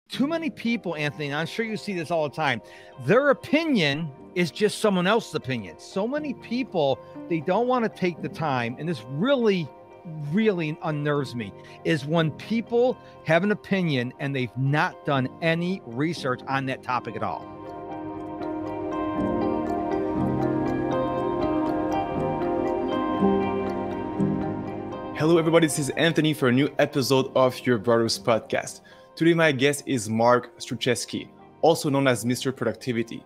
too many people, Anthony, and I'm sure you see this all the time, their opinion is just someone else's opinion. So many people, they don't want to take the time, and this really unnerves me, is when people have an opinion and they've not done any research on that topic at all. Hello everybody, this is Anthony for a new episode of your Brothers podcast. Today my guest is Mark Struczewski, also known as Mr. Productivity.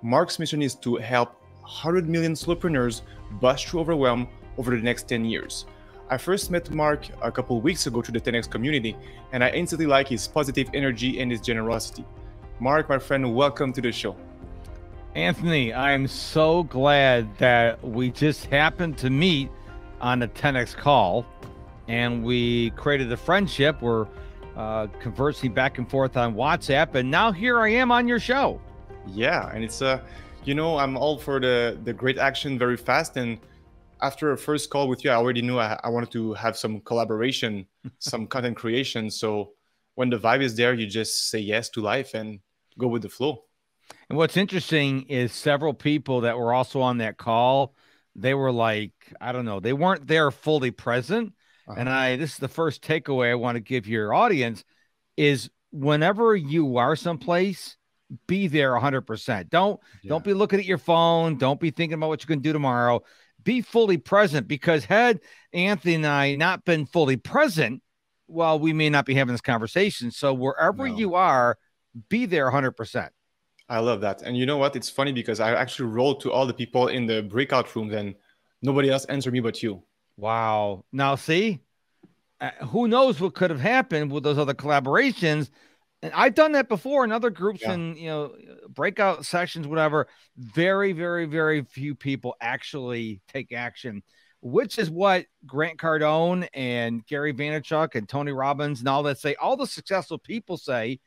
Mark's mission is to help 100 million solopreneurs bust through overwhelm over the next 10 years. I first met Mark a couple weeks ago through the 10X community, and I instantly like his positive energy and his generosity. Mark, my friend, welcome to the show. Anthony, I'm so glad that we just happened to meet on a 10X call, and we created a friendship. We're conversing back and forth on WhatsApp, and now here I am on your show. Yeah, and it's I'm all for the great action very fast. And after a first call with you, I already knew I wanted to have some collaboration, some content creation. So when the vibe is there, you just say yes to life and go with the flow. And what's interesting is several people that were also on that call, they were like, I don't know, they weren't there fully present. And this is the first takeaway I want to give your audience is whenever you are someplace, be there 100%. Don't be looking at your phone. Don't be thinking about what you're going to do tomorrow. Be fully present, because had Anthony and I not been fully present, well, we may not be having this conversation. So wherever you are, be there 100%. I love that. And you know what? It's funny because I actually wrote to all the people in the breakout rooms and nobody else answered me but you. Wow. Now, see, who knows what could have happened with those other collaborations. And I've done that before in other groups and, breakout sessions, whatever. Very, very, very few people actually take action, which is what Grant Cardone and Gary Vaynerchuk and Tony Robbins and all that say. All the successful people say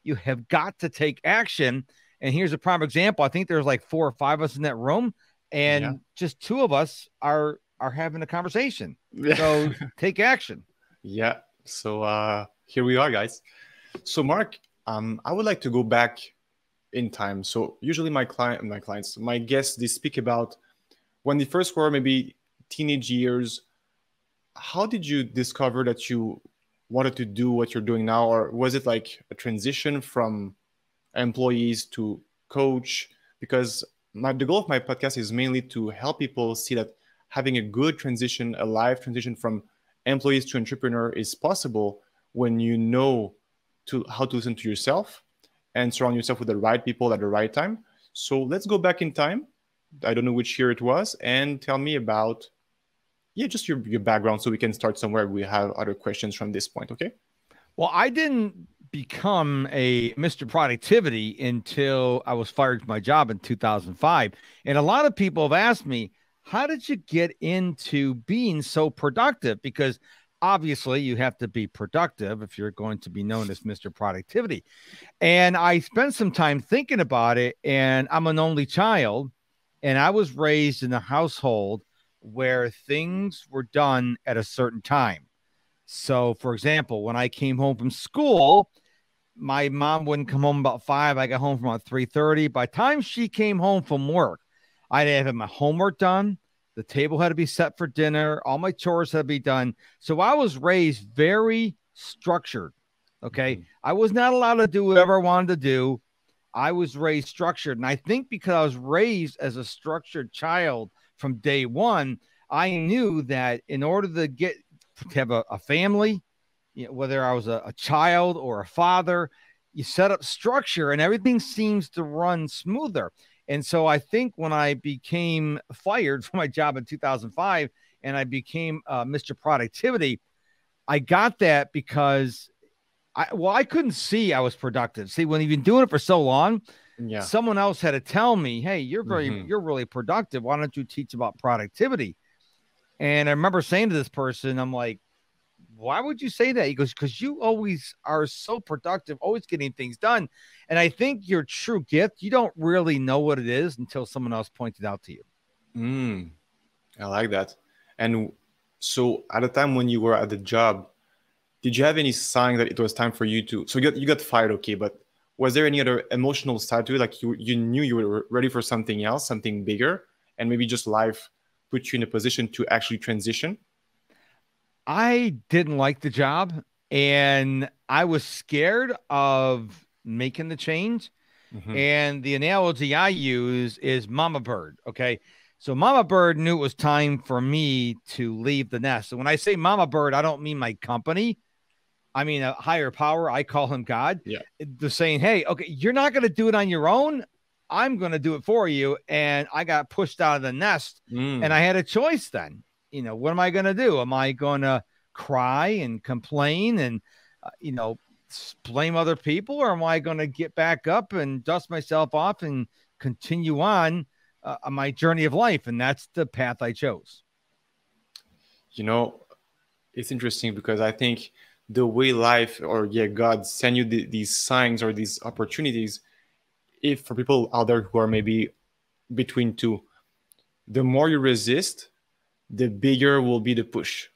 you have got to take action. And here's a prime example. I think there's like 4 or 5 of us in that room, and just 2 of us are having a conversation. So take action. Yeah. So here we are, guys. So Mark, I would like to go back in time. So usually my guests, they speak about when they first were maybe teenage years. How did you discover that you wanted to do what you're doing now? Or was it like a transition from employees to coach? Because the goal of my podcast is mainly to help people see that having a good transition, a life transition from employees to entrepreneur is possible when you know how to listen to yourself and surround yourself with the right people at the right time. So let's go back in time. I don't know which year it was, and tell me about, just your background so we can start somewhere. We have other questions from this point, okay? Well, I didn't become a Mr. Productivity until I was fired from my job in 2005. And a lot of people have asked me, how did you get into being so productive? Because obviously you have to be productive if you're going to be known as Mr. Productivity. And I spent some time thinking about it, and I'm an only child, and I was raised in a household where things were done at a certain time. So, for example, when I came home from school, my mom wouldn't come home about 5. I got home from about 3:30. By the time she came home from work, I'd have my homework done. The table had to be set for dinner. All my chores had to be done. So I was raised very structured. Okay. I was not allowed to do whatever I wanted to do. I was raised structured. And I think because I was raised as a structured child from day one, I knew that in order to have a family, whether I was a child or a father, you set up structure and everything seems to run smoother. And so I think when I became fired from my job in 2005 and I became Mr. Productivity, I got that because I couldn't see I was productive. See, when you've been doing it for so long, someone else had to tell me, hey, you're really productive. Why don't you teach about productivity? And I remember saying to this person, I'm like, why would you say that? He goes, because you always are so productive, always getting things done. And I think your true gift, you don't really know what it is until someone else points it out to you. I like that. And so at the time when you were at the job, did you have any sign that it was time for you to, so you got fired, okay, but was there any other emotional side to it? Like you knew you were ready for something else, something bigger, and maybe just life put you in a position to actually transition? I didn't like the job and I was scared of making the change. Hmm. And the analogy I use is Mama Bird. Okay. So Mama Bird knew it was time for me to leave the nest. So when I say Mama Bird, I don't mean my company. I mean a higher power. I call him God. Yeah. They're saying, hey, okay, you're not going to do it on your own. I'm going to do it for you. And I got pushed out of the nest and Mm. I had a choice then. What am I going to do? Am I going to cry and complain and, blame other people, or am I going to get back up and dust myself off and continue on my journey of life? And that's the path I chose. You know, it's interesting because I think the way life, or yeah, God send you these signs or these opportunities, if for people out there who are maybe between two, the more you resist, the bigger will be the push.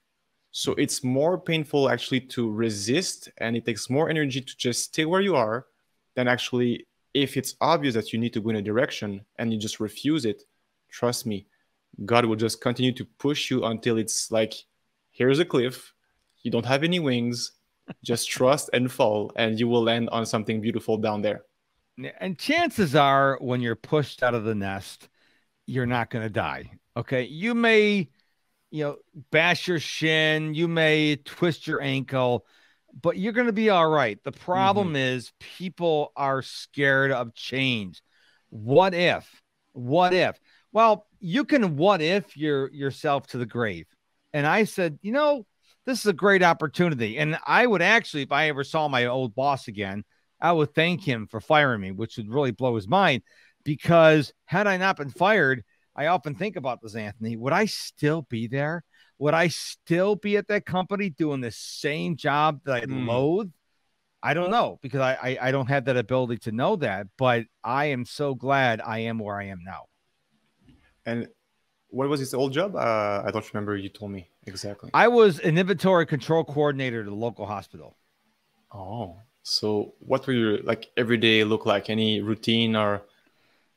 So it's more painful actually to resist, and it takes more energy to just stay where you are than actually, if it's obvious that you need to go in a direction and you just refuse it, trust me, God will just continue to push you until it's like, here's a cliff, you don't have any wings, just trust and fall, and you will land on something beautiful down there. And chances are, when you're pushed out of the nest, you're not going to die. Okay. You may, you know, bash your shin, you may twist your ankle, but you're going to be all right. The Hmm. problem is people are scared of change. What if? What if? Well, you can what if yourself to the grave. And I said, this is a great opportunity. And I would actually, if I ever saw my old boss again, I would thank him for firing me, which would really blow his mind. Because had I not been fired, I often think about this, Anthony. Would I still be there? Would I still be at that company doing the same job that I Mm. loathe? I don't know, because I don't have that ability to know that, but I am so glad I am where I am now. And what was his old job? I don't remember. You told me exactly. I was an inventory control coordinator at the local hospital. Oh, so what were your like everyday look like? Any routine or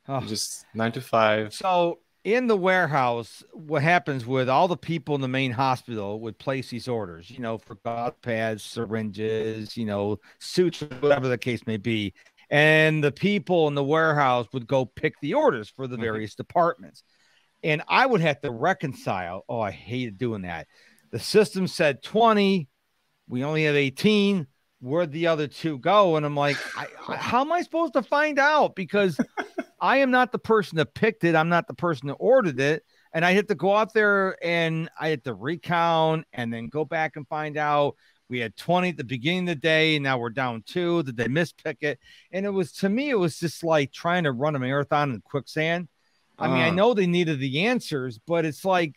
Oh, just 9 to 5? so in the warehouse, what happens with all the people in the main hospital would place these orders, for gauze pads, syringes, suits, whatever the case may be. And the people in the warehouse would go pick the orders for the Hmm. various departments. And I would have to reconcile. Oh, I hated doing that. The system said 20. We only have 18. Where'd the other two go? And I'm like, how am I supposed to find out? Because I am not the person that picked it. I'm not the person that ordered it. And I had to go out there and I had to recount and then go back and find out. We had 20 at the beginning of the day, and now we're down 2. Did they mispick it? And to me, it was just like trying to run a marathon in quicksand. I mean, I Ah, know they needed the answers, but it's like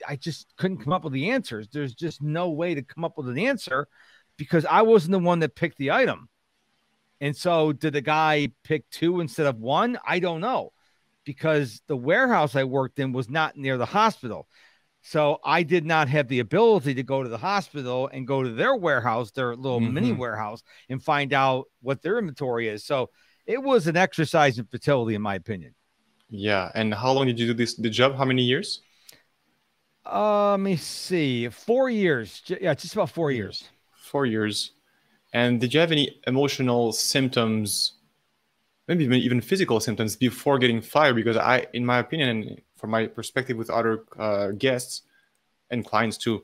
I just couldn't come up with the answers. There's just no way to come up with an answer because I wasn't the one that picked the item. And so did the guy pick 2 instead of 1? I don't know, because the warehouse I worked in was not near the hospital. So I did not have the ability to go to the hospital and go to their warehouse, their little mini hmm, warehouse, and find out what their inventory is. So it was an exercise in fertility, in my opinion. yeah. And how long did you do the job? How many years? Let me see. 4 years. Yeah, just about 4 years. Years. 4 years. And did you have any emotional symptoms, maybe even physical symptoms before getting fired? Because in my opinion, and from my perspective with other guests and clients too,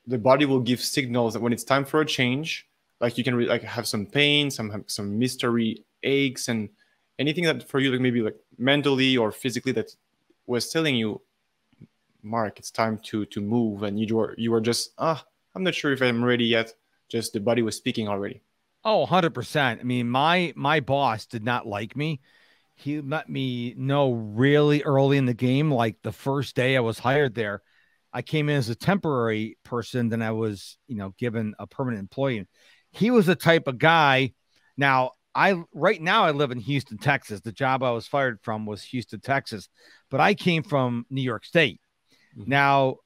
the body will give signals that when it's time for a change, like you can like have some pain, some mystery aches, and anything that for you like maybe like mentally or physically that was telling you, Mark, it's time to move, and you were just I'm not sure if I'm ready yet. Just the body was speaking already. Oh, 100%. I mean, my boss did not like me. He let me know really early in the game, like the first day I was hired there. I came in as a temporary person, then I was, given a permanent employee. He was the type of guy. Now, I right now I live in Houston, Texas. The job I was fired from was Houston, Texas, but I came from New York State. Hmm. Now,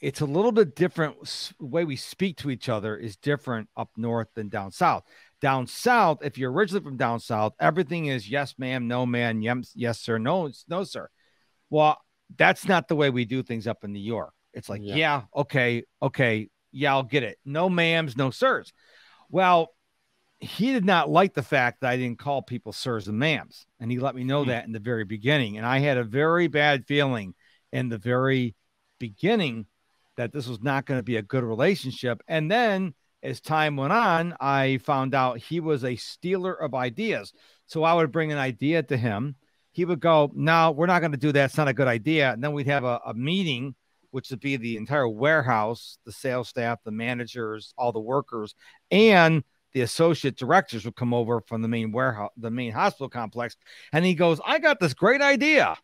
it's a little bit different. The way we speak to each other is different up north than down south. Down south, if you're originally from down south, everything is yes, ma'am, no, man, yes, sir, no, no, sir. Well, that's not the way we do things up in New York. It's like, yeah, okay, yeah, I'll get it. No ma'ams, no sirs. Well, he did not like the fact that I didn't call people sirs and ma'ams. And he let me know that in the very beginning. And I had a very bad feeling in the very beginning that this was not going to be a good relationship. And then as time went on, I found out he was a stealer of ideas. So I would bring an idea to him. He would go, no, we're not going to do that. It's not a good idea. And then we'd have a meeting, which would be the entire warehouse, the sales staff, the managers, all the workers, and the associate directors would come over from the main warehouse, the main hospital complex. And he goes, I got this great idea.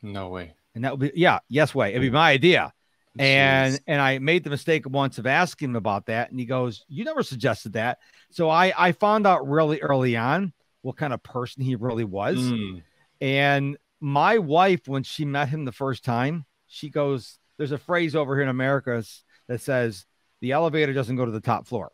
No way. And that would be, yes way. It'd be my idea. And I made the mistake once of asking him about that. And he goes, you never suggested that. So I found out really early on what kind of person he really was. And my wife, when she met him the first time, she goes, there's a phrase over here in America that says the elevator doesn't go to the top floor.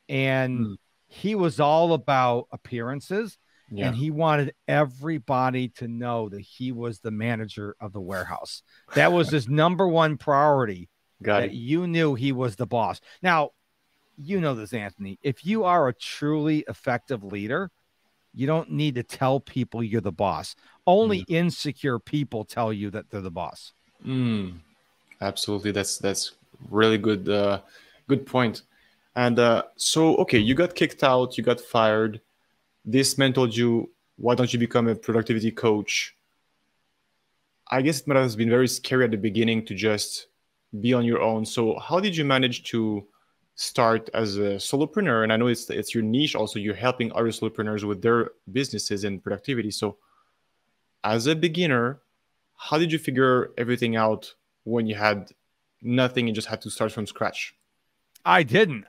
And he was all about appearances. And he wanted everybody to know that he was the manager of the warehouse. That was his number one priority. You knew he was the boss. Now, you know this, Anthony. If you are a truly effective leader, you don't need to tell people you're the boss. Only insecure people tell you that they're the boss. Absolutely. That's really good. Good point. And so, okay, you got kicked out, you got fired. This man told you, why don't you become a productivity coach? I guess it might have been very scary at the beginning to just be on your own. So how did you manage to start as a solopreneur? And I know it's your niche also. You're helping other solopreneurs with their businesses and productivity. So as a beginner, how did you figure everything out when you had nothing and just had to start from scratch? I didn't.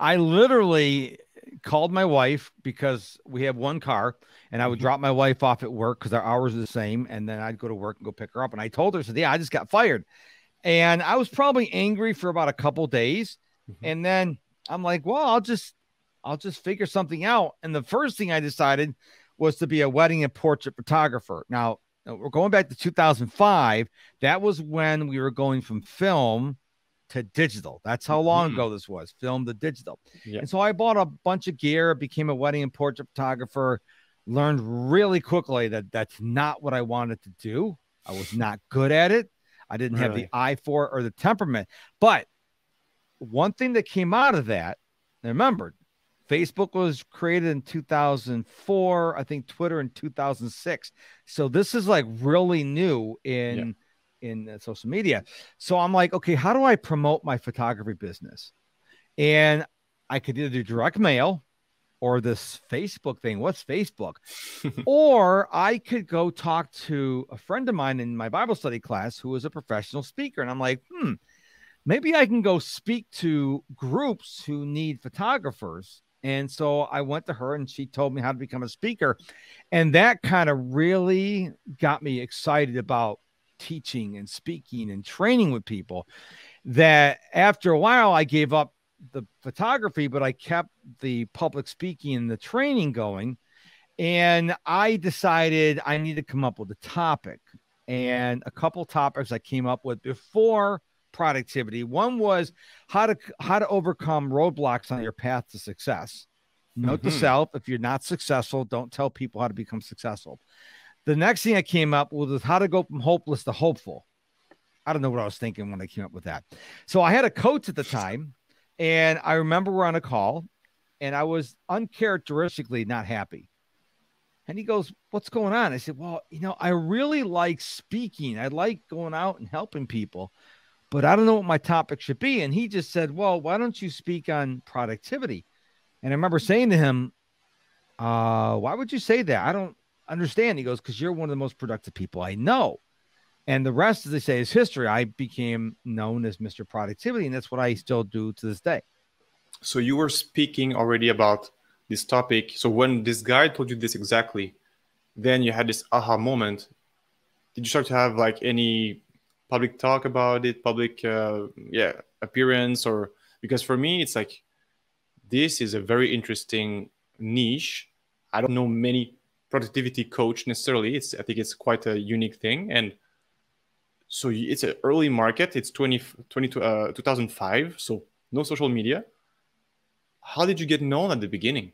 I literally called my wife because we have one car, and I would drop my wife off at work because our hours are the same. And then I'd go to work and go pick her up. And I told her, I said, yeah, I just got fired. And I was probably angry for about a couple days. And then I'm like, well, I'll just figure something out. And the first thing I decided was to be a wedding and portrait photographer. Now we're going back to 2005. That was when we were going from film to digital. That's how long ago this was, film to digital. And so I bought a bunch of gear, became a wedding and portrait photographer, learned really quickly that that's not what I wanted to do. I was not good at it. I didn't have the eye for it or the temperament. But one thing that came out of that, and remember, Facebook was created in 2004, I think Twitter in 2006. So this is like really new in social media. So I'm like, okay, how do I promote my photography business? And I could either do direct mail or this Facebook thing. What's Facebook? Or I could go talk to a friend of mine in my Bible study class who is a professional speaker. And I'm like, maybe I can go speak to groups who need photographers. And so I went to her and she told me how to become a speaker. And that kind of really got me excited about teaching and speaking and training with people, that after a while I gave up the photography, but I kept the public speaking and the training going. And I decided I need to come up with a topic, and a couple topics I came up with before productivity. One was how to overcome roadblocks on your path to success. Note to self, if you're not successful, don't tell people how to become successful. The next thing I came up with was how to go from hopeless to hopeful. I don't know what I was thinking when I came up with that. So I had a coach at the time, and I remember we're on a call, and I was uncharacteristically not happy. And he goes, what's going on? I said, well, I really like speaking. I like going out and helping people, but I don't know what my topic should be. And he just said, well, why don't you speak on productivity? And I remember saying to him, why would you say that? I don't understand. He goes, because you're one of the most productive people I know. And the rest, as they say, is history. I became known as Mr. Productivity, and that's what I still do to this day. So you were speaking already about this topic. So when this guy told you this exactly, then you had this aha moment. Did you start to have like any public talk about it, public yeah, appearance? Or because for me it's like this is a very interesting niche. I don't know many productivity coach necessarily. I think it's quite a unique thing. And so it's an early market. It's 2005, so no social media. How did you get known at the beginning?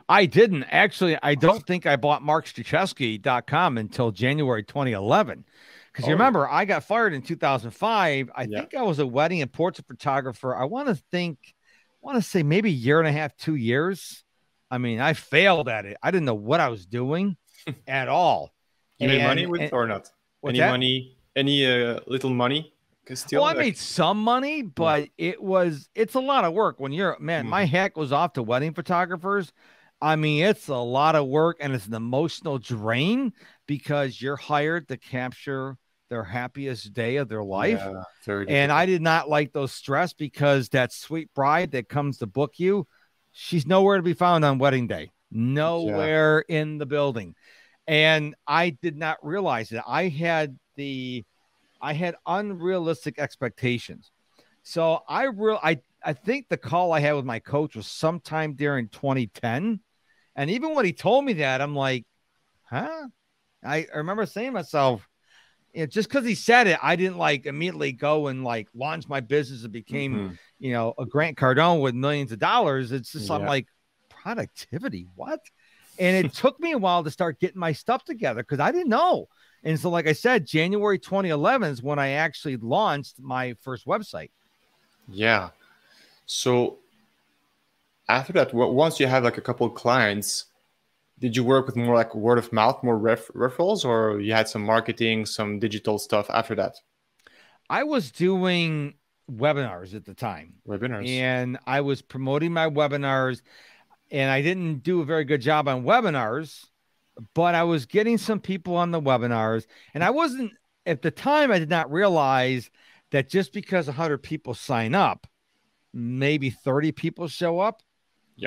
I didn't actually. I don't think I bought markstruczewski.com until January 2011. Because you remember, I got fired in 2005. I think I was a wedding and portrait photographer. I want to say maybe a year and a half, 2 years. I mean, I failed at it. I didn't know what I was doing at all. You made money with or not? Any money? Any little money? Well, I made some money, but it's a lot of work when you're, man, my hat goes off to wedding photographers. I mean, it's a lot of work and it's an emotional drain because you're hired to capture their happiest day of their life. And I did not like those stress because that sweet bride that comes to book you, she's nowhere to be found on wedding day, nowhere in the building. And I did not realize it. I had unrealistic expectations. So I think the call I had with my coach was sometime during 2010. And even when he told me that, I'm like, huh? I remember saying to myself, just because he said it, I didn't like immediately go and like launch my business and became, a Grant Cardone with millions of dollars. It's just I'm like, productivity, what? And it took me a while to start getting my stuff together because I didn't know. And so, like I said, January 2011 is when I actually launched my first website. Yeah. So after that, once you have like a couple of clients, did you work with more like word of mouth, more referrals, or you had some marketing, some digital stuff after that? I was doing webinars at the time. And I was promoting my webinars, and I didn't do a very good job on webinars, but I was getting some people on the webinars. And I wasn't, at the time, I did not realize that just because 100 people sign up, maybe 30 people show up.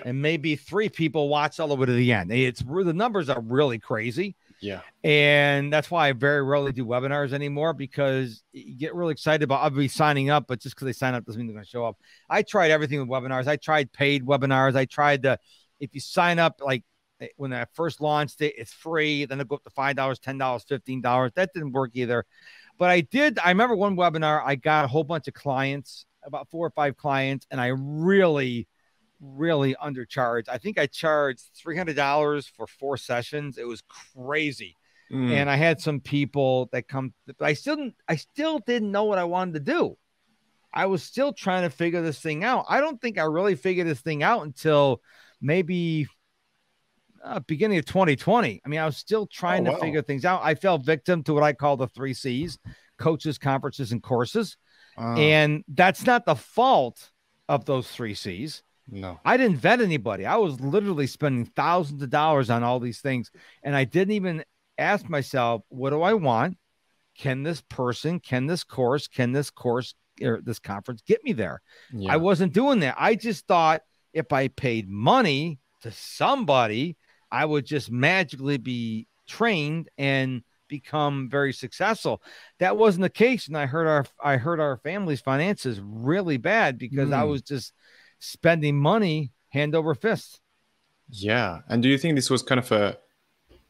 And maybe 3 people watch all the way to the end. The numbers are really crazy. And that's why I very rarely do webinars anymore, because you get really excited about, I'll be signing up, but just because they sign up doesn't mean they're going to show up. I tried everything with webinars. I tried paid webinars. I tried if you sign up, like when I first launched it, it's free. Then it'll go up to $5, $10, $15. That didn't work either. But I remember one webinar, I got a whole bunch of clients, about 4 or 5 clients, and I really undercharged. I think I charged $300 for 4 sessions. It was crazy. And I had some people that come, but I still didn't know what I wanted to do. I was still trying to figure this thing out. I don't think I really figured this thing out until maybe beginning of 2020. I mean, I was still trying to figure things out. I fell victim to what I call the 3 C's: coaches, conferences, and courses. And that's not the fault of those 3 C's. No, I didn't vet anybody. I was literally spending thousands of dollars on all these things. And I didn't even ask myself, what do I want? Can this person, can this course or this conference get me there? I wasn't doing that. I just thought if I paid money to somebody, I would just magically be trained and become very successful. That wasn't the case. And I hurt our family's finances really bad because I was just spending money hand over fist. And do you think this was kind of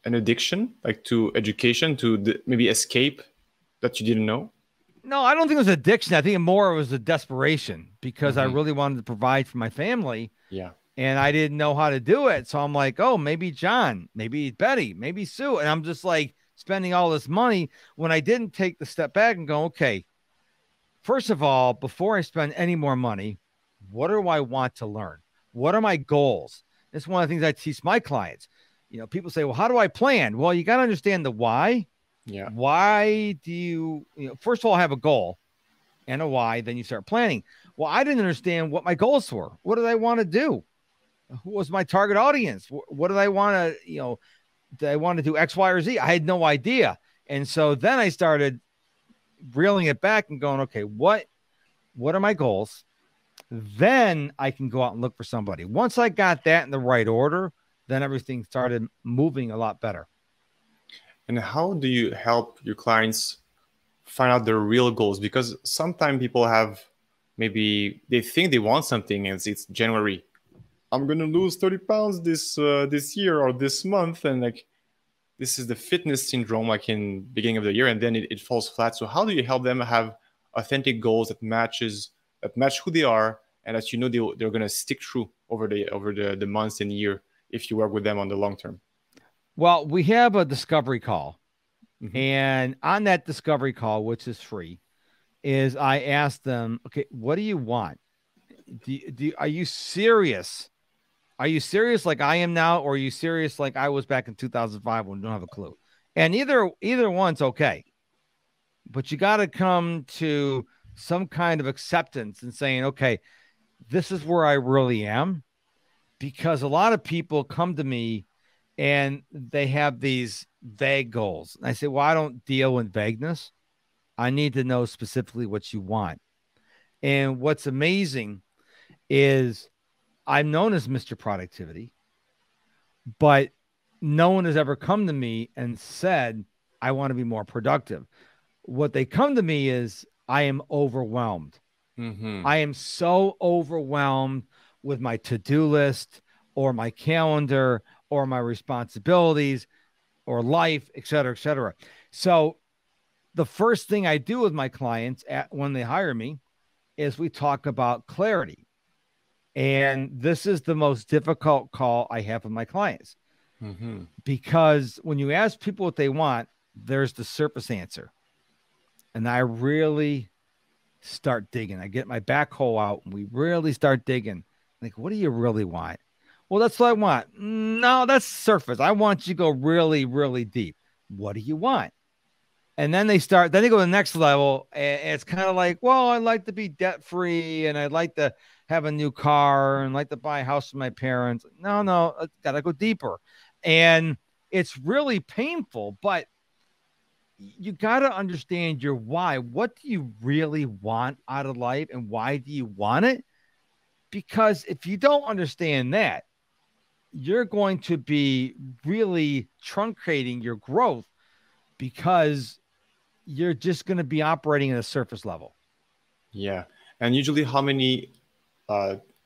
an addiction, like to education, to maybe escape that you didn't know? No, I don't think it was addiction. I think more it was a desperation because I really wanted to provide for my family. And I didn't know how to do it. So I'm like, oh, maybe John, maybe Betty, maybe Sue. And I'm just like spending all this money when I didn't take the step back and go, okay, first of all, before I spend any more money, what do I want to learn? What are my goals? It's one of the things I teach my clients. People say, well, how do I plan? Well, you got to understand the why. Why do you first of all, have a goal and a why, then you start planning. Well, I didn't understand what my goals were. What did I want to do? Who was my target audience? What did I want to, did I want to do X, Y, or Z? I had no idea. And so then I started reeling it back and going, okay, what are my goals? Then I can go out and look for somebody. Once I got that in the right order, then everything started moving a lot better. And how do you help your clients find out their real goals, because sometimes people have, maybe they think they want something and it's January, I'm gonna lose 30 pounds this year or this month, and like this is the fitness syndrome, like in beginning of the year, and then it falls flat. So how do you help them have authentic goals that match who they are, and that they're gonna stick true over the months and year if you work with them on the long term? Well, we have a discovery call. Mm-hmm. And on that discovery call, which is free, is I ask them, okay, what do you want? Are you serious? Are you serious like I am now? Or are you serious like I was back in 2005 when you don't have a clue? And either one's okay. But you got to come to some kind of acceptance and saying, okay, this is where I really am. Because a lot of people come to me and they have these vague goals. And I say, well, I don't deal in vagueness. I need to know specifically what you want. And what's amazing is I'm known as Mr. Productivity, but no one has ever come to me and said, I want to be more productive. What they come to me is, I am overwhelmed. Mm-hmm. I am so overwhelmed with my to-do list or my calendar or my responsibilities or life, et cetera, et cetera. So the first thing I do with my clients when they hire me is we talk about clarity. And this is the most difficult call I have with my clients. Mm-hmm. Because when you ask people what they want, there's the surface answer. And I really start digging. I get my backhoe out and we really start digging. Like, what do you really want? Well, that's what I want. No, that's surface. I want you to go really, really deep. What do you want? And then they go to the next level. And it's kind of like, well, I'd like to be debt free and I'd like to have a new car and like to buy a house with my parents. No, I got to go deeper. And it's really painful, but you got to understand your why. What do you really want out of life and why do you want it? Because if you don't understand that, you're going to be really truncating your growth because you're just going to be operating at a surface level. Yeah. And usually how many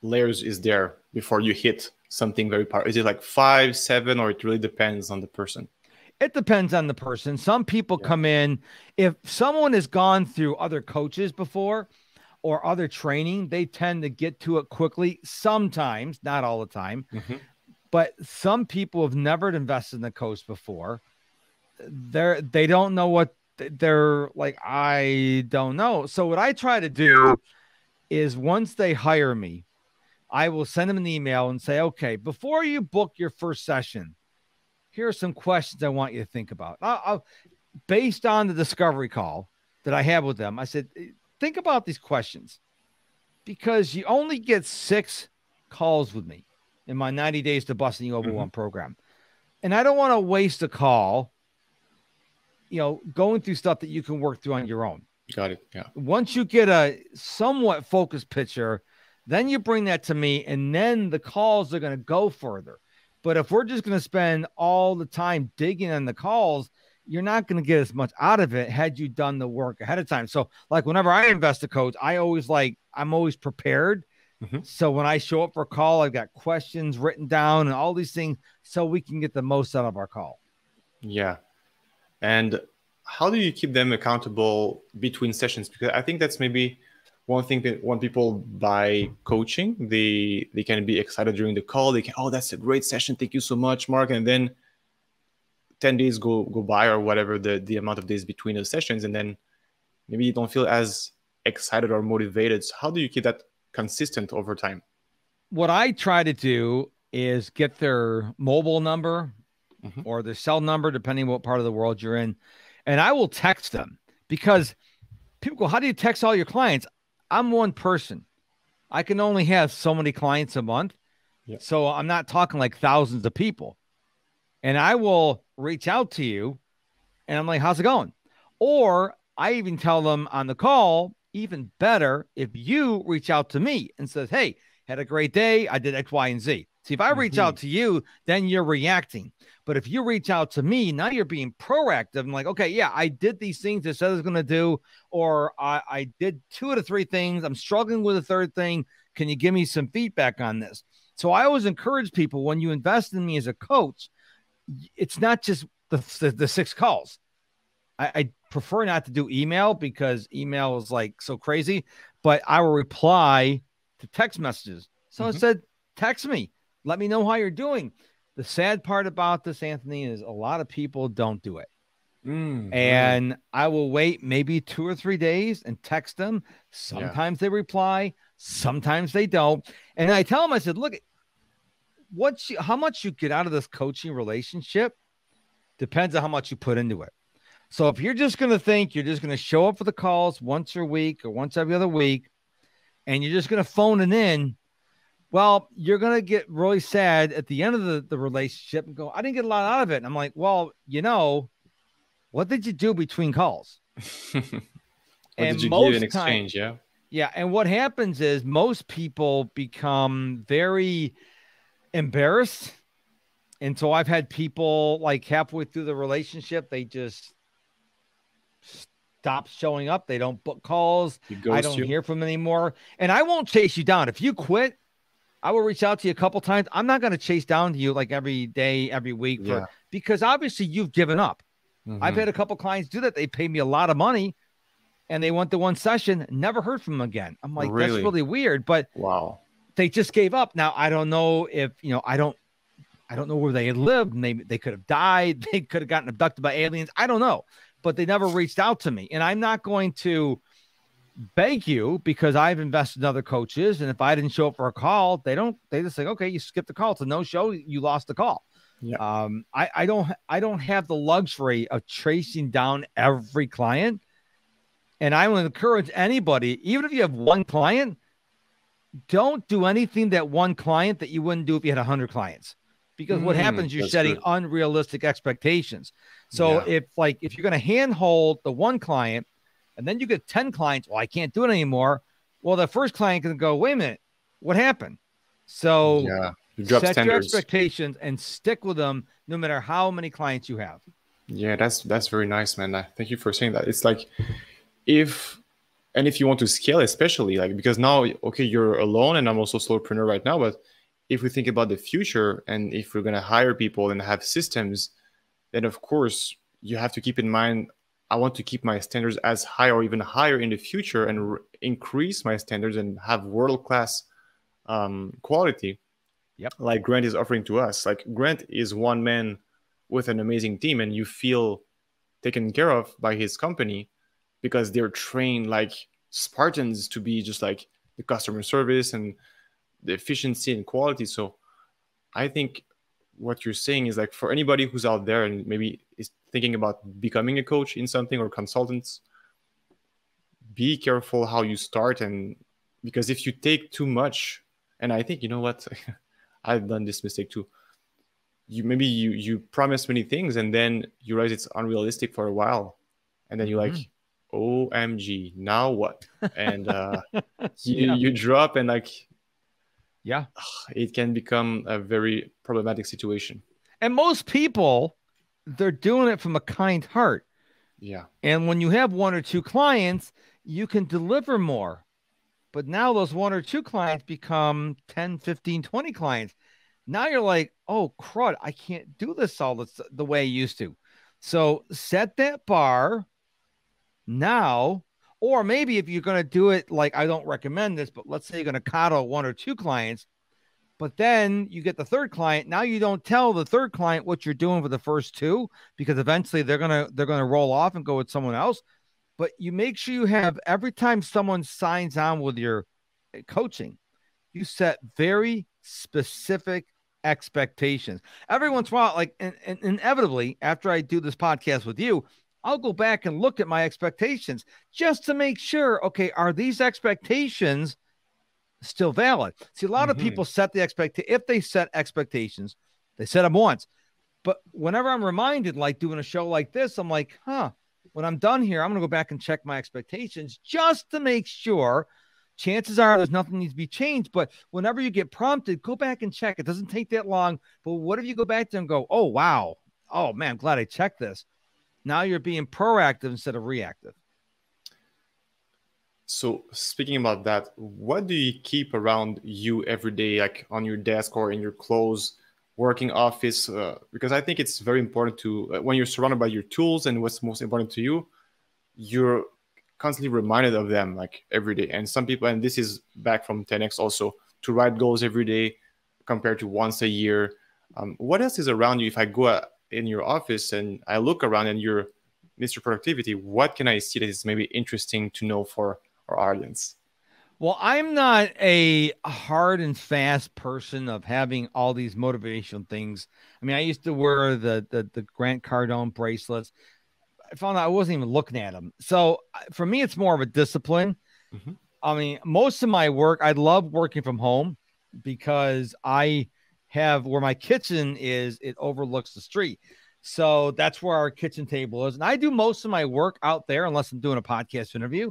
layers is there before you hit something very powerful? Is it like 5, 7, or it really depends on the person? It depends on the person. Some people come in, if someone has gone through other coaches before or other training, they tend to get to it quickly. Sometimes, not all the time. Mm-hmm. But some people have never invested in the coach before. They don't know what they're like. I don't know. So what I try to do is once they hire me, I will send them an email and say, okay, before you book your first session, here are some questions I want you to think about. Based on the discovery call that I have with them, I said, think about these questions because you only get 6 calls with me in my 90 days to busting you overwhelm program. And I don't want to waste a call, going through stuff that you can work through on your own. Got it. Yeah. Once you get a somewhat focused picture, then you bring that to me and then the calls are going to go further. But if we're just going to spend all the time digging on the calls, you're not going to get as much out of it had you done the work ahead of time. So like whenever I invest a coach, I'm always prepared. Mm-hmm. So when I show up for a call, I've got questions written down and all these things so we can get the most out of our call. Yeah. And how do you keep them accountable between sessions? Because I think that's maybe one thing that when people buy coaching, they can be excited during the call. They can, oh, that's a great session. Thank you so much, Mark. And then 10 days go by or whatever the amount of days between the sessions. And then maybe you don't feel as excited or motivated. So how do you keep that consistent over time? What I try to do is get their mobile number or their cell number, depending on what part of the world you're in. And I will text them because people go, how do you text all your clients? I'm one person. I can only have so many clients a month. Yeah. So I'm not talking like thousands of people. And I will reach out to you and I'm like, how's it going? Or I even tell them on the call, even better, if you reach out to me and says, hey, had a great day. I did X, Y, and Z. See, if I reach out to you, then you're reacting. But if you reach out to me, now you're being proactive. I'm like, okay, yeah, I did these things I said I was going to do, or I did 2 of the 3 things. I'm struggling with the third thing. Can you give me some feedback on this? So I always encourage people, when you invest in me as a coach, it's not just the 6 calls. I prefer not to do email because email is like so crazy, but I will reply to text messages. So I said, text me. Let me know how you're doing. The sad part about this, Anthony, is a lot of people don't do it. And I will wait maybe 2 or 3 days and text them. Sometimes they reply, sometimes they don't. And I tell them, I said, look, how much you get out of this coaching relationship depends on how much you put into it. So if you're just going to think you're just going to show up for the calls once a week or once every other week, and you're just going to phone it in, well, you're going to get really sad at the end of the relationship and go, I didn't get a lot out of it. And I'm like, well, what did you do between calls? What did you give in exchange? Yeah. And what happens is most people become very embarrassed. And so I've had people like halfway through the relationship, they just stop showing up. They don't book calls. I don't hear from them anymore. And I won't chase you down. If you quit, I will reach out to you a couple times. I'm not going to chase down to you like every day, every week, because obviously you've given up. I've had a couple clients do that. They paid me a lot of money and they went to one session, never heard from them again. I'm like, that's really weird, but they just gave up. Now, I don't know if, I don't know where they had lived, and they could have died. They could have gotten abducted by aliens. I don't know, but they never reached out to me. And I'm not going to beg you, because I've invested in other coaches. And if I didn't show up for a call, they just say, okay, you skipped the call. It's a no show. You lost the call. I don't have the luxury of tracing down every client. And I will encourage anybody, even if you have one client, don't do anything that one client that you wouldn't do if you had 100 clients. Because what happens, you're setting unrealistic expectations. So if you're going to handhold the one client and then you get 10 clients, well, I can't do it anymore. Well, the first client can go, wait a minute, what happened? So set your expectations and stick with them no matter how many clients you have. Yeah, that's very nice, man. Thank you for saying that. It's like if you want to scale, especially because now, okay, you're alone and I'm also a solopreneur right now, but if we think about the future and if we're going to hire people and have systems, then of course you have to keep in mind, I want to keep my standards as high or even higher in the future and increase my standards and have world-class quality. Like Grant is offering to us. Like Grant is one man with an amazing team, and you feel taken care of by his company because they're trained like Spartans to be just like the customer service and the efficiency and quality. So I think what you're saying is like for anybody who's out there and maybe is thinking about becoming a coach in something or consultants, be careful how you start. And because if you take too much, and I think, you know what, I've done this mistake too. You promise many things and then you realize it's unrealistic for a while. And then you're like, OMG, now what? And you drop and it can become a very problematic situation. And most people, they're doing it from a kind heart. Yeah. And when you have 1 or 2 clients, you can deliver more. But now those 1 or 2 clients become 10, 15, 20 clients. Now you're like, oh, crud, I can't do this all the way I used to. So set that bar now. Or maybe if you're going to do it, like I don't recommend this, but let's say you're going to coddle 1 or 2 clients, but then you get the third client. Now you don't tell the third client what you're doing for the first 2, because eventually they're going to roll off and go with someone else. But you make sure you have, every time someone signs on with your coaching, you set very specific expectations. Every once in a while, and inevitably, after I do this podcast with you, I'll go back and look at my expectations just to make sure, okay, are these expectations still valid? See, a lot of people set the if they set expectations, they set them once. But whenever I'm reminded, like doing a show like this, I'm like, when I'm done here, I'm going to go back and check my expectations just to make sure, chances are there's nothing needs to be changed. But whenever you get prompted, go back and check. It doesn't take that long. But what if you go back there and go, oh, wow. Oh, man, I'm glad I checked this. Now you're being proactive instead of reactive. So speaking about that, what do you keep around you every day, like on your desk or in your clothes, working office? Because I think it's very important to, when you're surrounded by your tools and what's most important to you, you're constantly reminded of them like every day. And some people, and this is back from 10X also, to write goals every day compared to once a year. What else is around you? If I go in your office and I look around and you're Mr. Productivity, what can I see that is maybe interesting to know for our audience? Well, I'm not a hard and fast person of having all these motivational things. I mean, I used to wear the Grant Cardone bracelets. I found out I wasn't even looking at them. So for me, it's more of a discipline. Mm-hmm. I mean, most of my work, I love working from home because I have where my kitchen is, it overlooks the street. So that's where our kitchen table is. And I do most of my work out there, unless I'm doing a podcast interview,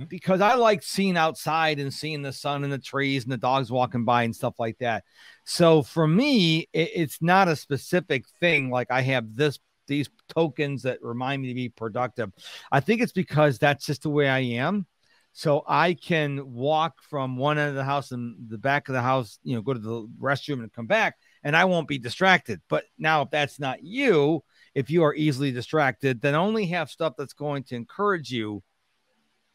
because I like seeing outside and seeing the sun and the trees and the dogs walking by and stuff like that. So for me, it's not a specific thing. Like I have these tokens that remind me to be productive. I think it's because that's just the way I am. So I can walk from one end of the house and the back of the house, go to the restroom and come back, and I won't be distracted. But now, if that's not you, if you are easily distracted, then only have stuff that's going to encourage you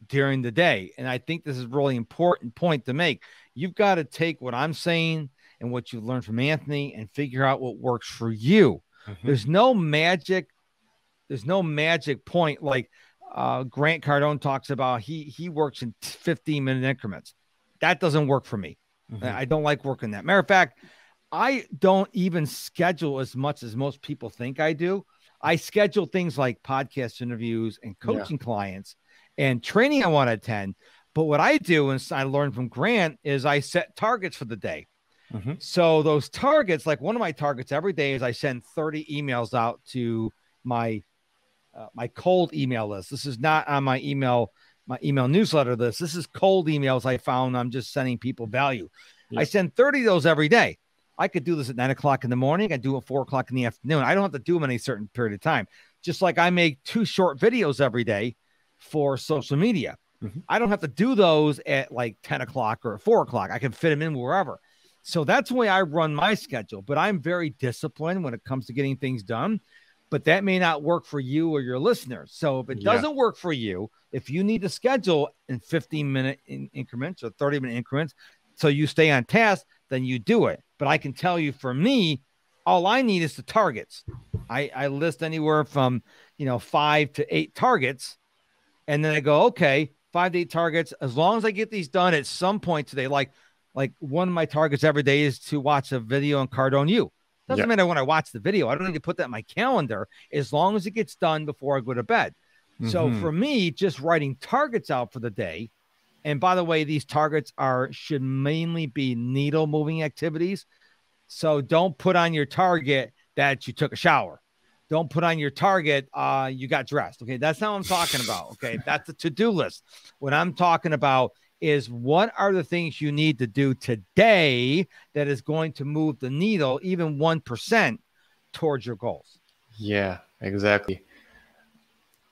during the day. And I think this is a really important point to make. You've got to take what I'm saying and what you learned from Anthony and figure out what works for you. There's no magic point. Like Grant Cardone talks about, he works in 15-minute increments. That doesn't work for me. I don't like working that. Matter of fact, I don't even schedule as much as most people think I do. I schedule things like podcast interviews and coaching clients and training I want to attend. But what I do, and I learned from Grant, is I set targets for the day. So those targets, like one of my targets every day is I send 30 emails out to my cold email list. This is not on my email newsletter list. This is cold emails I found. I'm just sending people value. I send 30 of those every day. I could do this at 9 o'clock in the morning. I do it 4 o'clock in the afternoon. I don't have to do them in a certain period of time. Just like I make 2 short videos every day for social media. I don't have to do those at like 10 o'clock or 4 o'clock. I can fit them in wherever. So that's the way I run my schedule. But I'm very disciplined when it comes to getting things done. But that may not work for you or your listeners. So if it doesn't work for you, if you need to schedule in 15-minute increments or 30-minute increments so you stay on task, then you do it. But I can tell you, for me, all I need is the targets. I list anywhere from 5 to 8 targets, and then I go, okay, 5 to 8 targets. As long as I get these done at some point today, like one of my targets every day is to watch a video on Cardone U. Doesn't matter when I watch the video. I don't need to put that in my calendar as long as it gets done before I go to bed. So for me, just writing targets out for the day. And by the way, these targets should mainly be needle moving activities. So don't put on your target that you took a shower. Don't put on your target you got dressed. Okay, that's not what I'm talking about. Okay, that's a to-do list. What I'm talking about is what are the things you need to do today that is going to move the needle even 1% towards your goals. Yeah, exactly.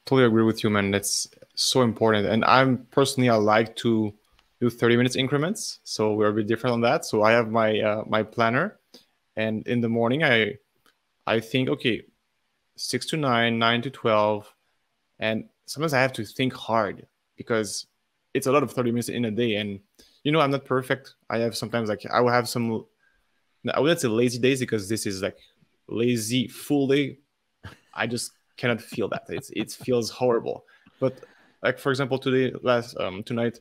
Totally agree with you, man. That's so important. And I like to do 30 minutes increments. So we're a bit different on that. So I have my my planner, and in the morning I think, okay, 6 to 9, 9 to 12. And sometimes I have to think hard because it's a lot of 30 minutes in a day. And, I'm not perfect. I have sometimes I will have some, I wouldn't say lazy days because this is like lazy full day. I just cannot feel that. It feels horrible. But like, for example, tonight,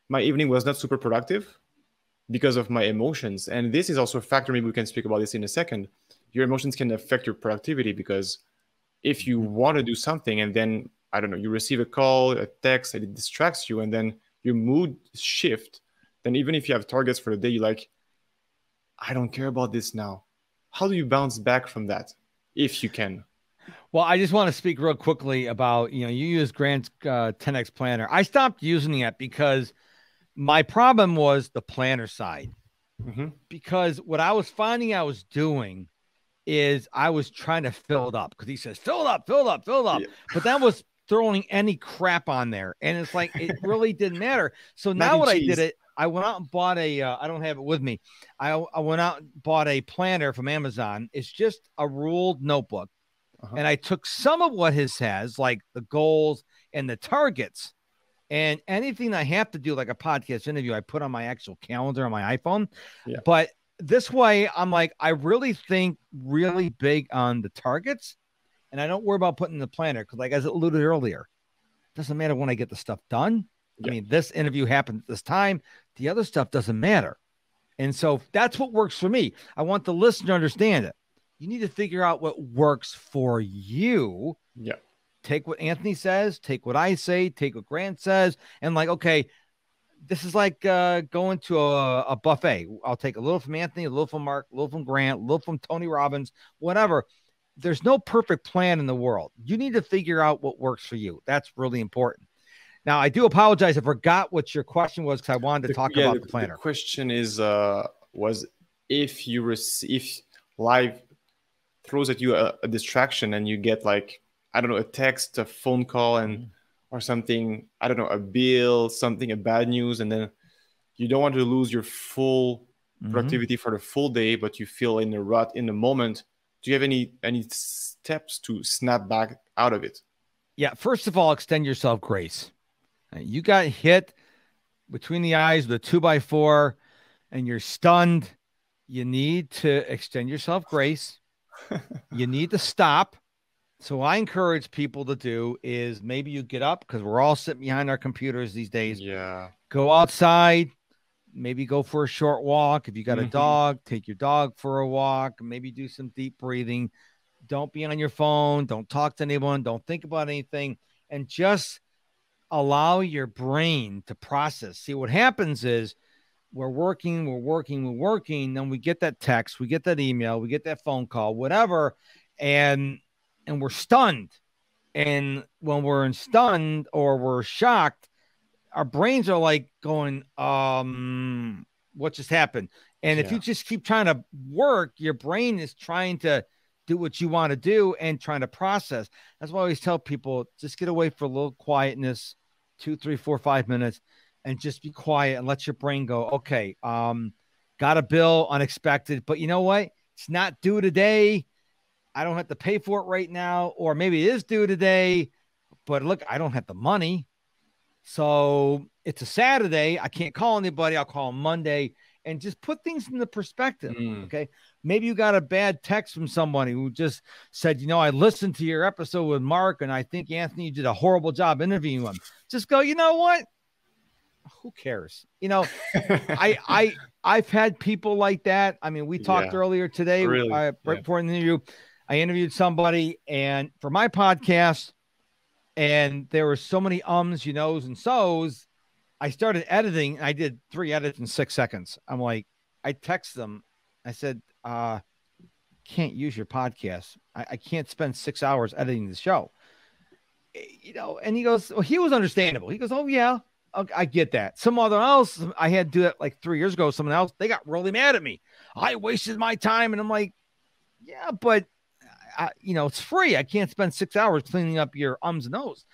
my evening was not super productive because of my emotions. And this is also a factor. Maybe we can speak about this in a second. Your emotions can affect your productivity because if you want to do something and then, I don't know, you receive a call, a text, and it distracts you, and then your mood shift, then even if you have targets for the day, you're like, I don't care about this now. How do you bounce back from that, if you can? Well, I just want to speak real quickly about, you use Grant's 10X planner. I stopped using it because My problem was the planner side, Mm-hmm. because what I was finding I was doing is I was trying to fill it up, because he says, fill it up, fill it up, fill it up. Yeah. But that was throwing any crap on there. And it's like, it really didn't matter. So Mac now and what I did cheese. I went out and bought I don't have it with me. I went out and bought a planner from Amazon. It's just a ruled notebook. Uh-huh. And I took some of what his has, like the goals and the targets, and anything I have to do, like a podcast interview, I put on my actual calendar on my iPhone. Yeah. But this way, I'm like, I really think really big on the targets, and I don't worry about putting in the planner, because, like as I alluded earlier, it doesn't matter when I get the stuff done. Yeah. I mean, this interview happened at this time. The other stuff doesn't matter. And so that's what works for me. I want the listener to understand it. You need to figure out what works for you. Yeah. Take what Anthony says, take what I say, take what Grant says, and like, okay, this is like going to a buffet. I'll take a little from Anthony, a little from Mark, a little from Grant, a little from Tony Robbins, whatever. There's no perfect plan in the world. You need to figure out what works for you. That's really important. Now, I do apologize. I forgot what your question was, because I wanted to talk about the planner. The question is, was if life throws at you a distraction and you get like, I don't know, a text, a phone call, and or something, I don't know, a bill, something, a bad news, and then you don't want to lose your full productivity for the full day, but you feel in a rut in the moment. Do you have any steps to snap back out of it? Yeah, first of all, extend yourself grace. You got hit between the eyes with a 2x4 and you're stunned. You need to extend yourself grace. You need to stop. So I encourage people to do is, maybe you get up, because we're all sitting behind our computers these days. Yeah. Go outside, maybe go for a short walk. If you got a dog, take your dog for a walk, maybe do some deep breathing. Don't be on your phone. Don't talk to anyone. Don't think about anything, and just allow your brain to process. See, what happens is we're working. Then we get that text, we get that email, we get that phone call, whatever. And we're stunned. And when we're stunned or we're shocked, our brains are like going, what just happened? And if you just keep trying to work, your brain is trying to do what you want to do and trying to process. That's why I always tell people, just get away for a little quietness, 2, 3, 4, 5 minutes, and just be quiet and let your brain go, okay, got a bill, unexpected, but you know what? It's not due today. I don't have to pay for it right now. Or maybe it is due today, but look, I don't have the money. So it's a Saturday. I can't call anybody. I'll call Monday, and just put things into perspective. Okay. Maybe you got a bad text from somebody who just said, you know, I listened to your episode with Mark, and I think, Anthony, you did a horrible job interviewing him. Just go, you know what? Who cares? You know, I've had people like that. I mean, we talked earlier today, right before the interview. I interviewed somebody and for my podcast, and there were so many ums, you knows, and so's. I started editing. I did 3 edits in 6 seconds. I'm like, I text them. I said, can't use your podcast. I can't spend 6 hours editing the show. You know, and he goes, well, he was understandable. He goes, oh yeah, I get that. Some other else, I had to do it like 3 years ago. Someone else, they got really mad at me. I wasted my time. And I'm like, yeah, but you know, it's free. I can't spend 6 hours cleaning up your ums and ohs.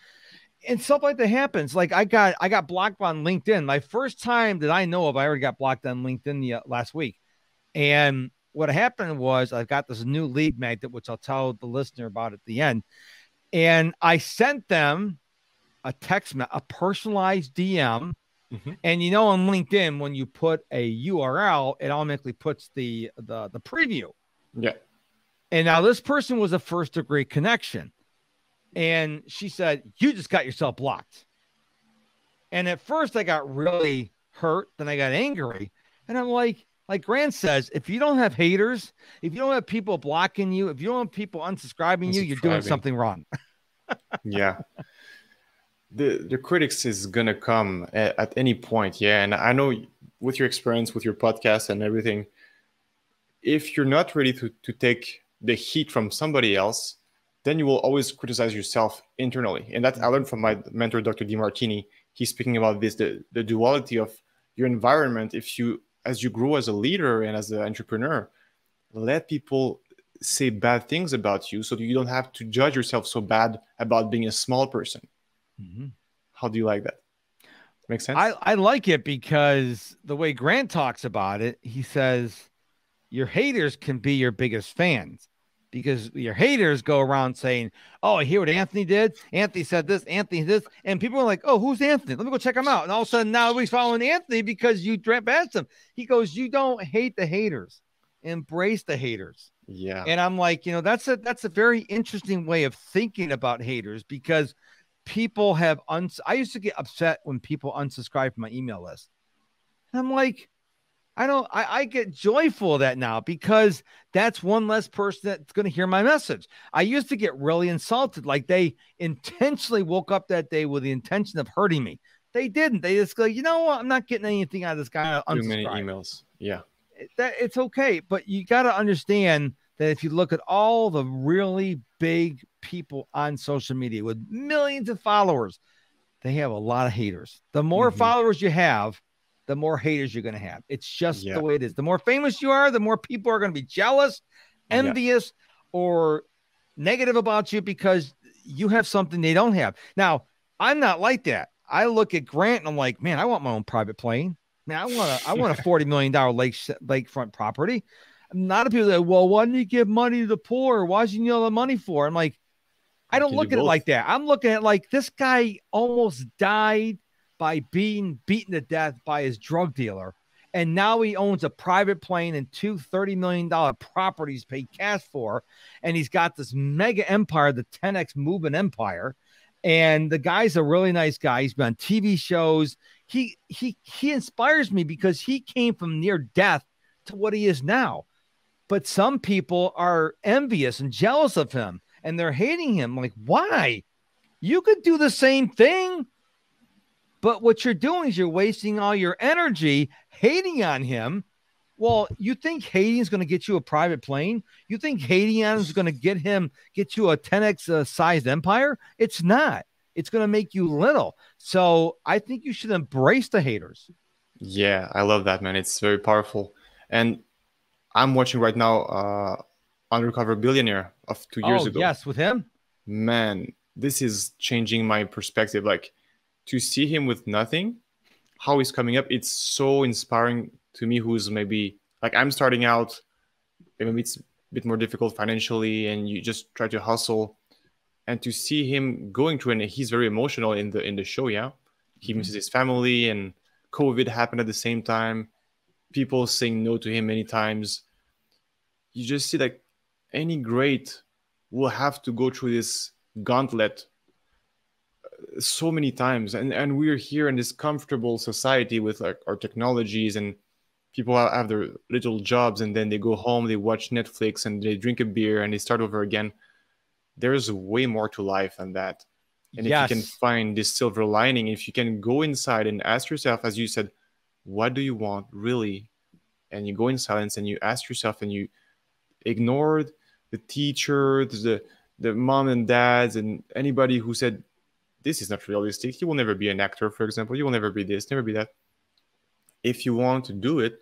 And stuff like that happens. Like I got blocked on LinkedIn. My first time that I know of, I already got blocked on LinkedIn last week. And what happened was I got this new lead magnet, which I'll tell the listener about at the end. And I sent them a a personalized DM. And you know, on LinkedIn, when you put a URL, it automatically puts the preview. Yeah. And now this person was a first degree connection. And she said, you just got yourself blocked. And at first I got really hurt. Then I got angry. And I'm like Grant says, if you don't have haters, if you don't have people blocking you, if you don't have people unsubscribing you, you're doing something wrong. Yeah. The critics is going to come at any point. Yeah. And I know with your experience with your podcast and everything, if you're not ready to take the heat from somebody else, then you will always criticize yourself internally. And that I learned from my mentor, Dr. DeMartini. He's speaking about this, the duality of your environment, if you, as you grow as a leader and as an entrepreneur, let people say bad things about you so that you don't have to judge yourself so bad about being a small person. Mm-hmm. How do you like that? Make sense? I like it because the way Grant talks about it, he says your haters can be your biggest fans because your haters go around saying, "Oh, I hear what Anthony did. Anthony said this, Anthony this," and people are like, "Oh, who's Anthony? Let me go check him out." And all of a sudden, now everybody's following Anthony because you past him. He goes, "You don't hate the haters, embrace the haters." Yeah. And I'm like, that's a very interesting way of thinking about haters because people have I used to get upset when people unsubscribe from my email list. And I'm like, I get joyful of that now because that's one less person that's going to hear my message. I used to get really insulted, like they intentionally woke up that day with the intention of hurting me. They didn't. They just go, you know what? I'm not getting anything out of this guy. Too many emails. Yeah. It's okay. But you got to understand that if you look at all the really big people on social media with millions of followers, they have a lot of haters. The more followers you have, the more haters you're going to have. It's just the way it is. The more famous you are, the more people are going to be jealous, envious, or negative about you because you have something they don't have. Now, I'm not like that. I look at Grant and I'm like, man, I want my own private plane. Man, I want a $40 million lakefront property. A lot of people say, well, why didn't you give money to the poor? Why didn't you know the money for? I'm like, I don't look at it like that. I'm looking at like this guy almost died by being beaten to death by his drug dealer. And now he owns a private plane and two $30 million properties paid cash for. And he's got this mega empire, the 10X movement empire. And the guy's a really nice guy. He's been on TV shows. He inspires me because he came from near death to what he is now. But some people are envious and jealous of him and they're hating him. Like, why? You could do the same thing. But what you're doing is you're wasting all your energy hating on him. Well, you think hating is going to get you a private plane? You think hating on him is going to get you a 10X sized empire? It's not. It's going to make you little. So I think you should embrace the haters. Yeah, I love that, man. It's very powerful. And I'm watching right now Undercover Billionaire of 2 years ago. Yes, with him. Man, this is changing my perspective. Like, to see him with nothing, how he's coming up, it's so inspiring to me, who's maybe like, I'm starting out, maybe it's a bit more difficult financially and you just try to hustle, and to see him going through, and he's very emotional in the show. Yeah. He misses his family and COVID happened at the same time, people saying no to him many times. You just see like any great will have to go through this gauntlet so many times, and we're here in this comfortable society with like our technologies, and people have their little jobs and then they go home, they watch Netflix and they drink a beer and they start over again. There's way more to life than that. And if you can find this silver lining, if you can go inside and ask yourself, as you said, what do you want really? And you go in silence and you ask yourself, and you ignore the teachers, the mom and dads and anybody who said this is not realistic, you will never be an actor, for example, you will never be this, never be that. If you want to do it,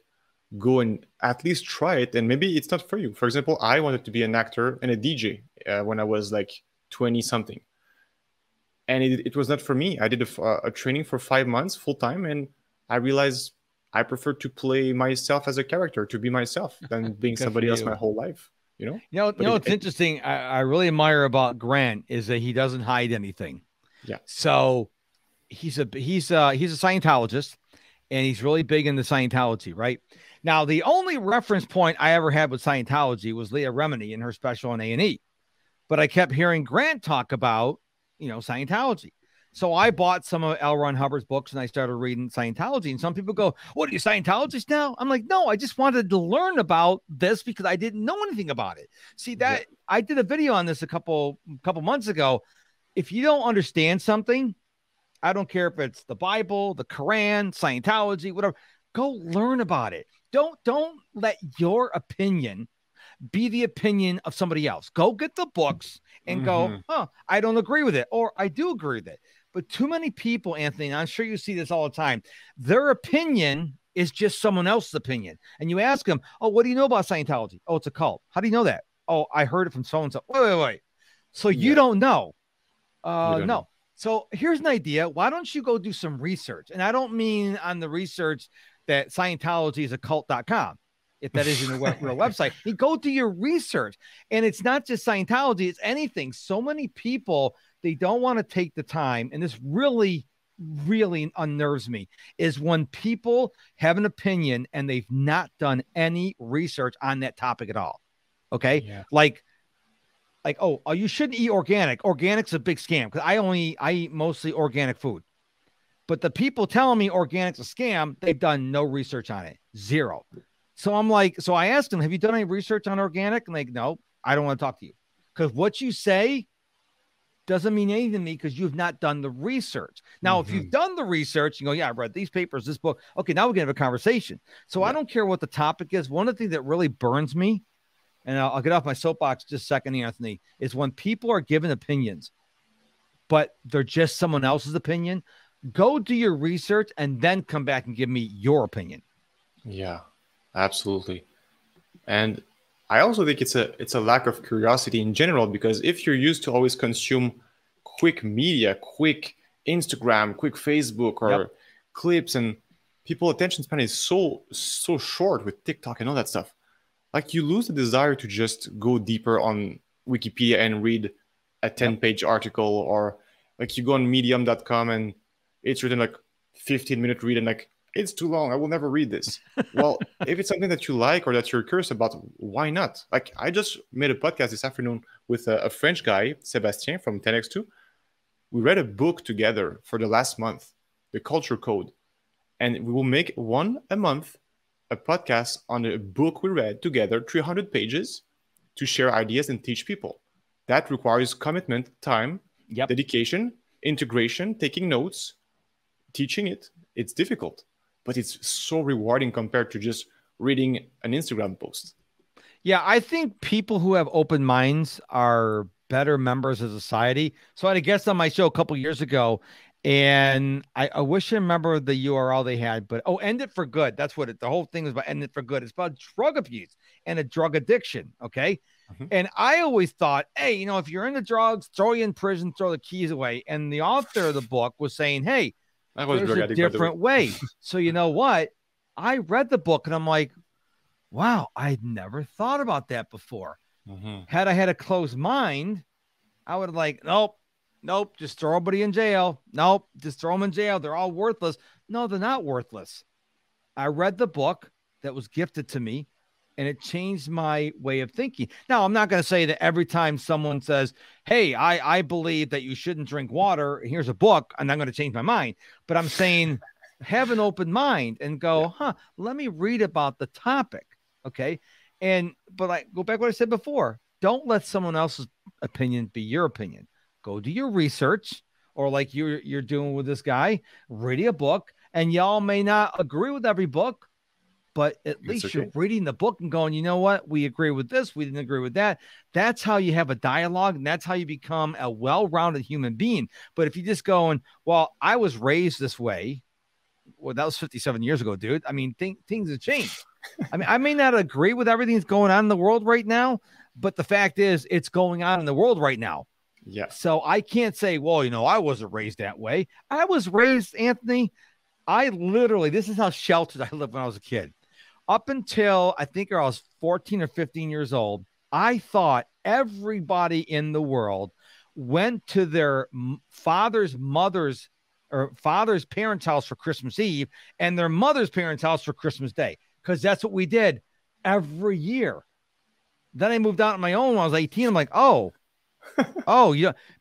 go and at least try it, and maybe it's not for you. For example, I wanted to be an actor and a DJ when I was like 20 something, and it was not for me. I did a training for 5 months full time, and I realized I prefer to play myself as a character, to be myself, than being somebody else my whole life. You know, it's interesting. I really admire about Grant is that he doesn't hide anything. Yeah. So he's a Scientologist, and he's really big into Scientology, right? Now, the only reference point I ever had with Scientology was Leah Remini in her special on A&E. But I kept hearing Grant talk about, Scientology. So I bought some of L. Ron Hubbard's books and I started reading Scientology. And some people go, what are you, Scientologist now? I'm like, no, I just wanted to learn about this because I didn't know anything about it. See that I did a video on this a couple months ago. If you don't understand something, I don't care if it's the Bible, the Quran, Scientology, whatever, go learn about it. Don't let your opinion be the opinion of somebody else. Go get the books and go, I don't agree with it, or I do agree with it. But too many people, Anthony, and I'm sure you see this all the time, their opinion is just someone else's opinion. And you ask them, oh, what do you know about Scientology? Oh, it's a cult. How do you know that? Oh, I heard it from so-and-so. Wait. So you don't know. No. So here's an idea. Why don't you go do some research? And I don't mean on the research that Scientology is a cult.com. If that isn't a real website, you go do your research. And it's not just Scientology, it's anything. So many people, they don't want to take the time. And this really, really unnerves me is when people have an opinion and they've not done any research on that topic at all. Okay. Yeah. Like, oh, you shouldn't eat organic. Organic's a big scam because I eat mostly organic food. But the people telling me organic's a scam, they've done no research on it. Zero. So I'm like, so I asked them, have you done any research on organic? And like, no, I don't want to talk to you because what you say doesn't mean anything to me because you've not done the research. Now, if you've done the research, you go, yeah, I read these papers, this book. Okay, now we're going to have a conversation. So I don't care what the topic is. One of the things that really burns me, and I'll get off my soapbox just a second, Anthony, is when people are given opinions, but they're just someone else's opinion. Go do your research and then come back and give me your opinion. Yeah, absolutely. And I also think it's a lack of curiosity in general, because if you're used to always consume quick media, quick Instagram, quick Facebook, or clips, and people's attention span is so short with TikTok and all that stuff, like you lose the desire to just go deeper on Wikipedia and read a 10-page article, or like you go on medium.com and it's written like 15-minute read and like, it's too long, I will never read this. Well, if it's something that you like or that you're curious about, why not? Like I just made a podcast this afternoon with a French guy, Sébastien from 10x2. We read a book together for the last month, The Culture Code. And we will make one a month, a podcast on a book we read together, 300 pages, to share ideas and teach people. That requires commitment, time, dedication, integration, taking notes, teaching it. It's difficult, but it's so rewarding compared to just reading an Instagram post. Yeah, I think people who have open minds are better members of society. So I had a guest on my show a couple years ago, and I wish I remember the URL they had, but End It for Good. That's what the whole thing is about. End It for Good. It's about drug abuse and a drug addiction. Okay. And I always thought, hey, if you're into drugs, throw you in prison, throw the keys away. And the author of the book was saying, hey, there's a different way. So you know what? I read the book and I'm like, wow, I'd never thought about that before. Had I had a closed mind, I would have like, nope, just throw everybody in jail. Nope, just throw them in jail. They're all worthless. No, they're not worthless. I read the book that was gifted to me, and it changed my way of thinking. Now, I'm not going to say that every time someone says, hey, I believe that you shouldn't drink water, here's a book, and I'm going to change my mind. But I'm saying have an open mind and go, let me read about the topic. Okay. But I go back to what I said before. Don't let someone else's opinion be your opinion. Go do your research, or like you're doing with this guy, read a book, and y'all may not agree with every book, but at least you're reading the book and going, you know what? We agree with this. We didn't agree with that. That's how you have a dialogue, and that's how you become a well-rounded human being. But if you just going, well, I was raised this way. Well, that was 57 years ago, dude. I mean, things have changed. I mean, I may not agree with everything that's going on in the world right now, but the fact is it's going on in the world right now. Yeah. So I can't say, well, I wasn't raised that way. I was raised, Anthony. This is how sheltered I lived when I was a kid. Up until I think I was 14 or 15 years old, I thought everybody in the world went to their father's parents' house for Christmas Eve and their mother's parents' house for Christmas Day, because that's what we did every year. Then I moved out on my own when I was 18. I'm like,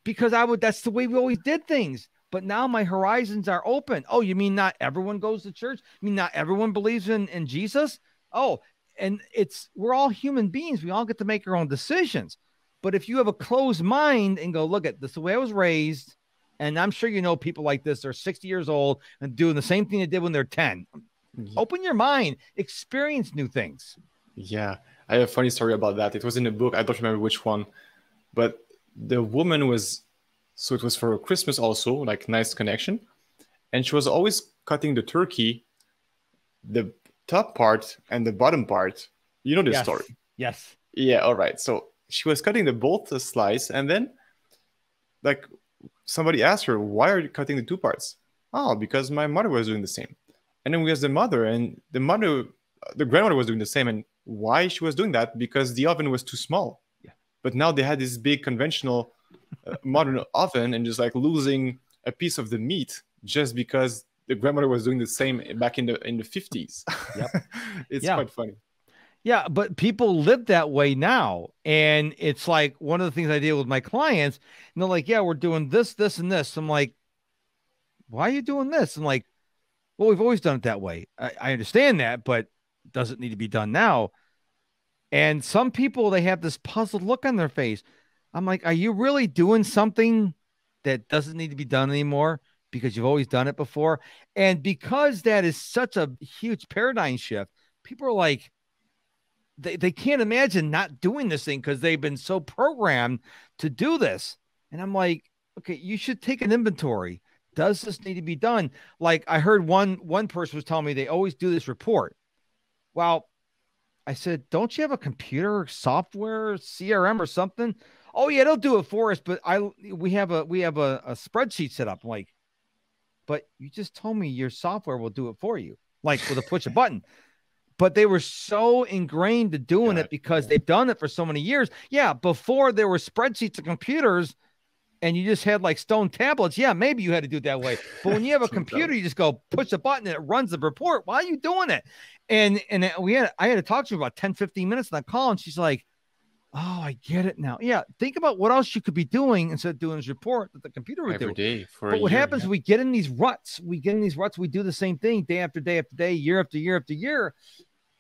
because that's the way we always did things. But now my horizons are open. Oh, you mean not everyone goes to church? You mean not everyone believes in Jesus? Oh, and we're all human beings. We all get to make our own decisions. But if you have a closed mind and go, look at this, the way I was raised, and I'm sure people like this, they're 60 years old and doing the same thing they did when they're 10. Open your mind, experience new things. Yeah, I have a funny story about that. It was in a book. I don't remember which one, but the woman was So it was for Christmas also, like nice connection. And she was always cutting the turkey, the top part and the bottom part. You know this Yes. story. Yes. Yeah, all right. So she was cutting the both the slice, and then like somebody asked her, "Why are you cutting the two parts?" Oh, because my mother was doing the same. And then we asked the mother, and the grandmother was doing the same. And why she was doing that? Because the oven was too small. Yeah. But now they had this big conventional modern oven, and just like losing a piece of the meat just because the grandmother was doing the same back in the 50s. Yep. It's Yeah. quite funny. Yeah, but people live that way now. And it's like one of the things I deal with my clients, and they're like, yeah, we're doing this, this, and this. I'm like, why are you doing this? I'm like, well, we've always done it that way. I understand that, but does it need to be done now? And some people, they have this puzzled look on their face. I'm like, are you really doing something that doesn't need to be done anymore because you've always done it before? And because that is such a huge paradigm shift, people are like, they can't imagine not doing this thing because they've been so programmed to do this. And I'm like, okay, you should take an inventory. Does this need to be done? Like I heard one person was telling me they always do this report. Well, I said, don't you have a computer software, CRM or something? Oh yeah, they'll do it for us, but we have a spreadsheet set up. I'm like, but you just told me your software will do it for you, like with a push a button. But they were so ingrained to doing it because they've done it for so many years. Yeah, before there were spreadsheets and computers and you just had like stone tablets, yeah, maybe you had to do it that way. But when you have a computer, you just go push a button and it runs the report. Why are you doing it? And I had to talk to her about 10, 15 minutes on that call, and she's like, oh, I get it now. Yeah, think about what else you could be doing instead of doing this report that the computer would Every do. day for But a what year, happens, we get in these ruts. We do the same thing day after day after day, year after year after year.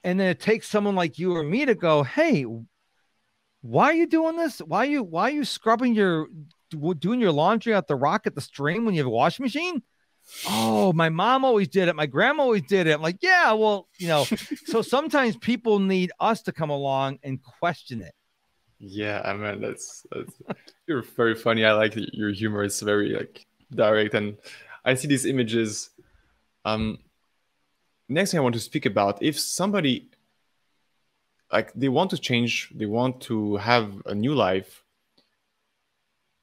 And then it takes someone like you or me to go, hey, why are you doing this? Why are you scrubbing doing your laundry at the rock at the stream when you have a washing machine? Oh, my mom always did it. My grandma always did it. I'm like, yeah, well, so sometimes people need us to come along and question it. Yeah, I mean that's you're very funny. I like your humor. It's very like direct, and I see these images. Next thing I want to speak about, if somebody like they want to change, they want to have a new life,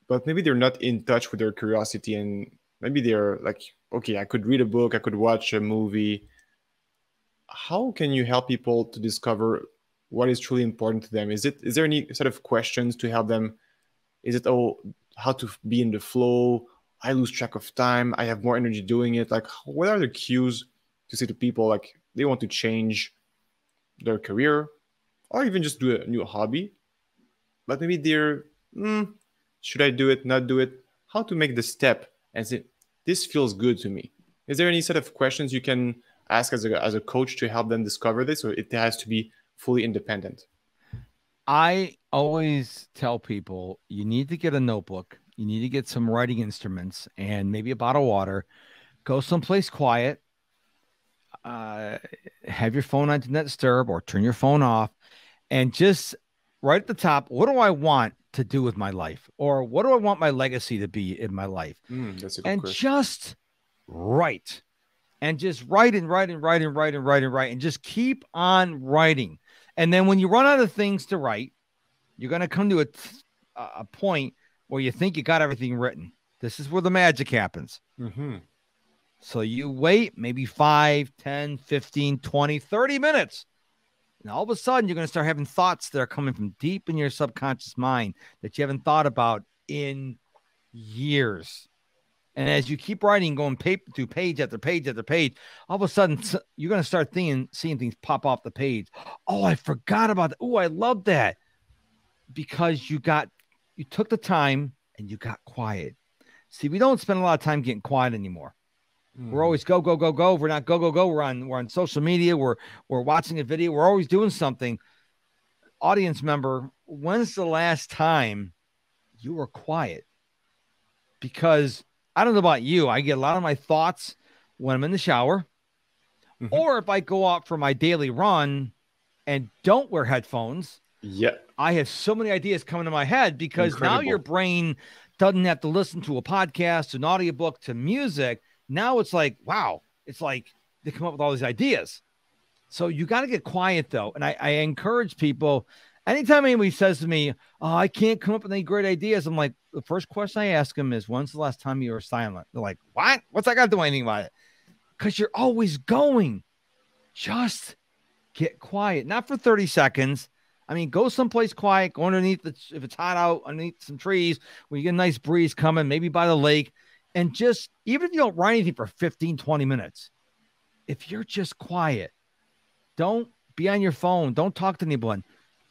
but maybe they're not in touch with their curiosity, and maybe they're like, okay, I could read a book, I could watch a movie. How can you help people to discover what is truly important to them? Is there any sort of questions to help them? Is it how to be in the flow? I lose track of time. I have more energy doing it. Like, what are the cues to say to people like they want to change their career or even just do a new hobby, but maybe they're, should I do it, not do it? How to make the step and say, this feels good to me. Is there any set of questions you can ask as a coach to help them discover this, or it has to be fully independent? I always tell people you need to get a notebook, you need to get some writing instruments and maybe a bottle of water, go someplace quiet, have your phone on do not disturb or turn your phone off, and just right at the top, what do I want to do with my life? Or what do I want my legacy to be in my life? That's a good and question. Just write. And just write and write and write and write and write and write and just keep on writing. And then when you run out of things to write, you're going to come to a point where you think you got everything written. This is where the magic happens. Mm-hmm. So you wait maybe 5, 10, 15, 20, 30 minutes. And all of a sudden, you're going to start having thoughts that are coming from deep in your subconscious mind that you haven't thought about in years. And as you keep writing, going through page after page after page, all of a sudden, you're going to start seeing things pop off the page. Oh, I forgot about that. Oh, I love that. Because you took the time and you got quiet. See, we don't spend a lot of time getting quiet anymore. We're always go, go, go, go. We're not go, go, go. We're on social media. We're watching a video. We're always doing something. Audience member, when's the last time you were quiet? Because I don't know about you, I get a lot of my thoughts when I'm in the shower, or if I go out for my daily run and don't wear headphones. Yeah. I have so many ideas coming to my head because now your Incredible. brain doesn't have to listen to a podcast, an audiobook, to music. Now it's like, wow, it's like they come up with all these ideas. So you got to get quiet though. And I encourage people, anytime anybody says to me, oh, I can't come up with any great ideas, I'm like, the first question I ask them is, when's the last time you were silent? They're like, what? What's I got to do anything about it? Because you're always going. Just get quiet, not for 30 seconds. I mean, go someplace quiet, go underneath if it's hot out, underneath some trees where you get a nice breeze coming, maybe by the lake. And just, even if you don't write anything for 15, 20 minutes, if you're just quiet, don't be on your phone, don't talk to anyone.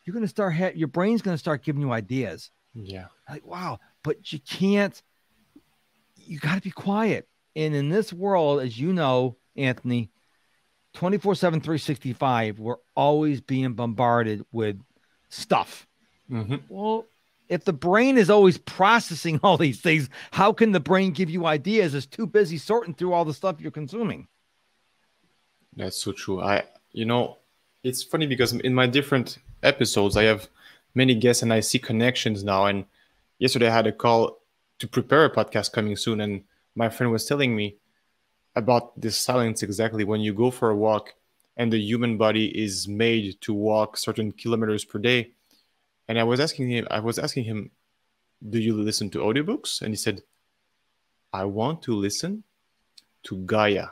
You're going to start, your brain's going to start giving you ideas. Yeah. Like, wow, but you can't, you got to be quiet. And in this world, as you know, Anthony, 24/7, 365, we're always being bombarded with stuff. Mm-hmm. Well, if the brain is always processing all these things, how can the brain give you ideas? It's too busy sorting through all the stuff you're consuming. That's so true. It's funny because in my different episodes, I have many guests and I see connections now. And yesterday I had a call to prepare a podcast coming soon. And my friend was telling me about this silence exactly. When you go for a walk and the human body is made to walk certain kilometers per day. And I was asking him, do you listen to audiobooks? And he said, I want to listen to Gaia,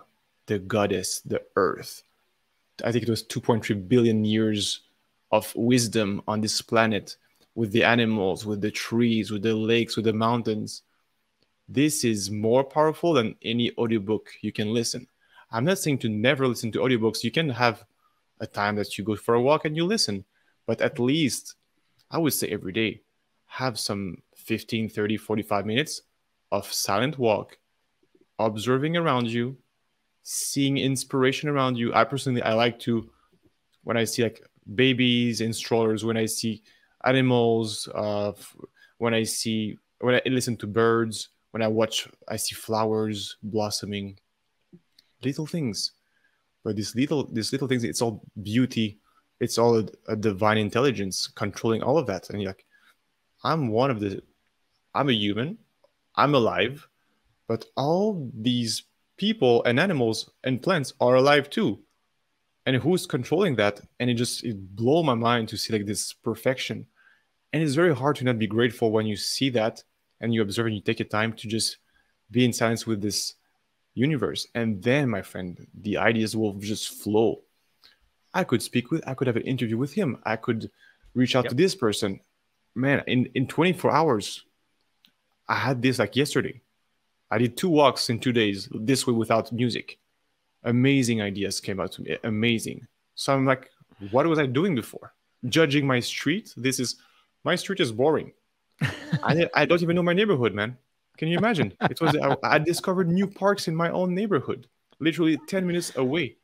the goddess, the earth. I think it was 2.3 billion years of wisdom on this planet, with the animals, with the trees, with the lakes, with the mountains. This is more powerful than any audiobook you can listen. I'm not saying to never listen to audiobooks. You can have a time that you go for a walk and you listen, but at least, I would say every day, have some 15, 30, 45 minutes of silent walk, observing around you, seeing inspiration around you. I like to, when I see like babies in strollers, when I see animals, when I listen to birds, when I see flowers blossoming, little things. But these little things, it's all beauty. It's all a divine intelligence controlling all of that. And you're like, I'm a human, I'm alive, but all these people and animals and plants are alive too. And who's controlling that? And it blew my mind to see like this perfection. And it's very hard to not be grateful when you see that and you observe and you take a time to just be in silence with this universe. And then, my friend, the ideas will just flow. I could have an interview with him. I could reach out to this person. Man, in 24 hours, I had this like yesterday. I did 2 walks in 2 days this way without music. Amazing ideas came out to me. Amazing. So I'm like, what was I doing before? Judging my street? My street is boring. I don't even know my neighborhood, man. Can you imagine? I discovered new parks in my own neighborhood, literally 10 minutes away.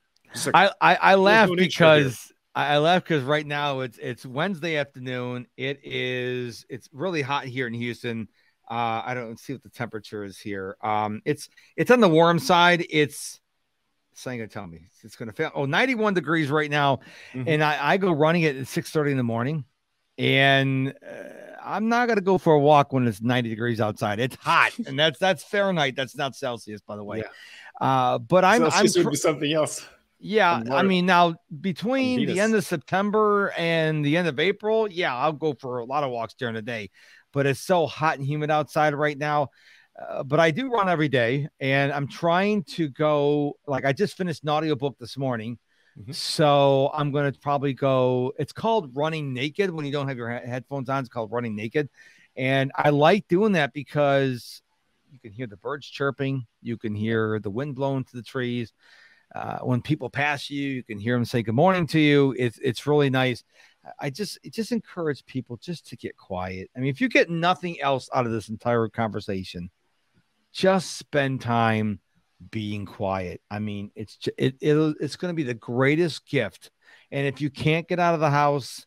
Like, I laugh because right now it's Wednesday afternoon. It's really hot here in Houston. I don't see what the temperature is here. It's on the warm side. It's not gonna tell me it's gonna fail. 91 degrees right now. Mm-hmm. And I go running at 6:30 in the morning, and I'm not gonna go for a walk when it's 90 degrees outside. It's hot, and that's Fahrenheit. That's not Celsius, by the way. Yeah. But Celsius would be something else. Yeah, I mean, now between the end of September and the end of April, yeah, I'll go for a lot of walks during the day. But it's so hot and humid outside right now. But I do run every day, and I'm trying to go. Like, I just finished an audiobook this morning. Mm-hmm. So I'm going to probably go. It's called Running Naked. When you don't have your headphones on, it's called Running Naked. And I like doing that because you can hear the birds chirping. You can hear the wind blowing through the trees. When people pass you, you can hear them say good morning to you. It's really nice. It just encourage people just to get quiet. I mean, if you get nothing else out of this entire conversation, just spend time being quiet. I mean, it's going to be the greatest gift. And if you can't get out of the house,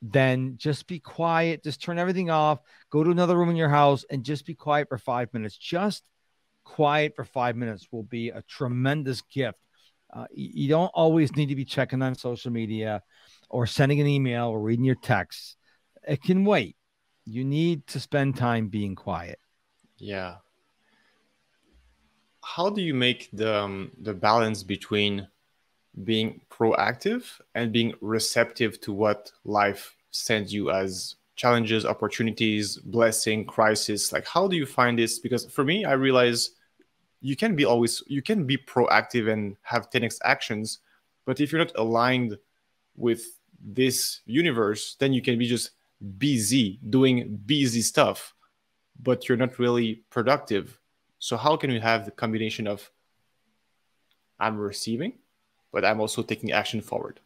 then just be quiet. Just turn everything off. Go to another room in your house and just be quiet for 5 minutes. Just quiet for 5 minutes will be a tremendous gift. You don't always need to be checking on social media or sending an email or reading your texts. it can wait. You need to spend time being quiet. Yeah. How do you make the balance between being proactive and being receptive to what life sends you as challenges, opportunities, blessing, crisis? Like, how do you find this? Because for me, I realize you can be proactive and have 10x actions, but if you're not aligned with this universe, then you can be just busy doing busy stuff, but you're not really productive. So how can we have the combination of I'm receiving, but I'm also taking action forward?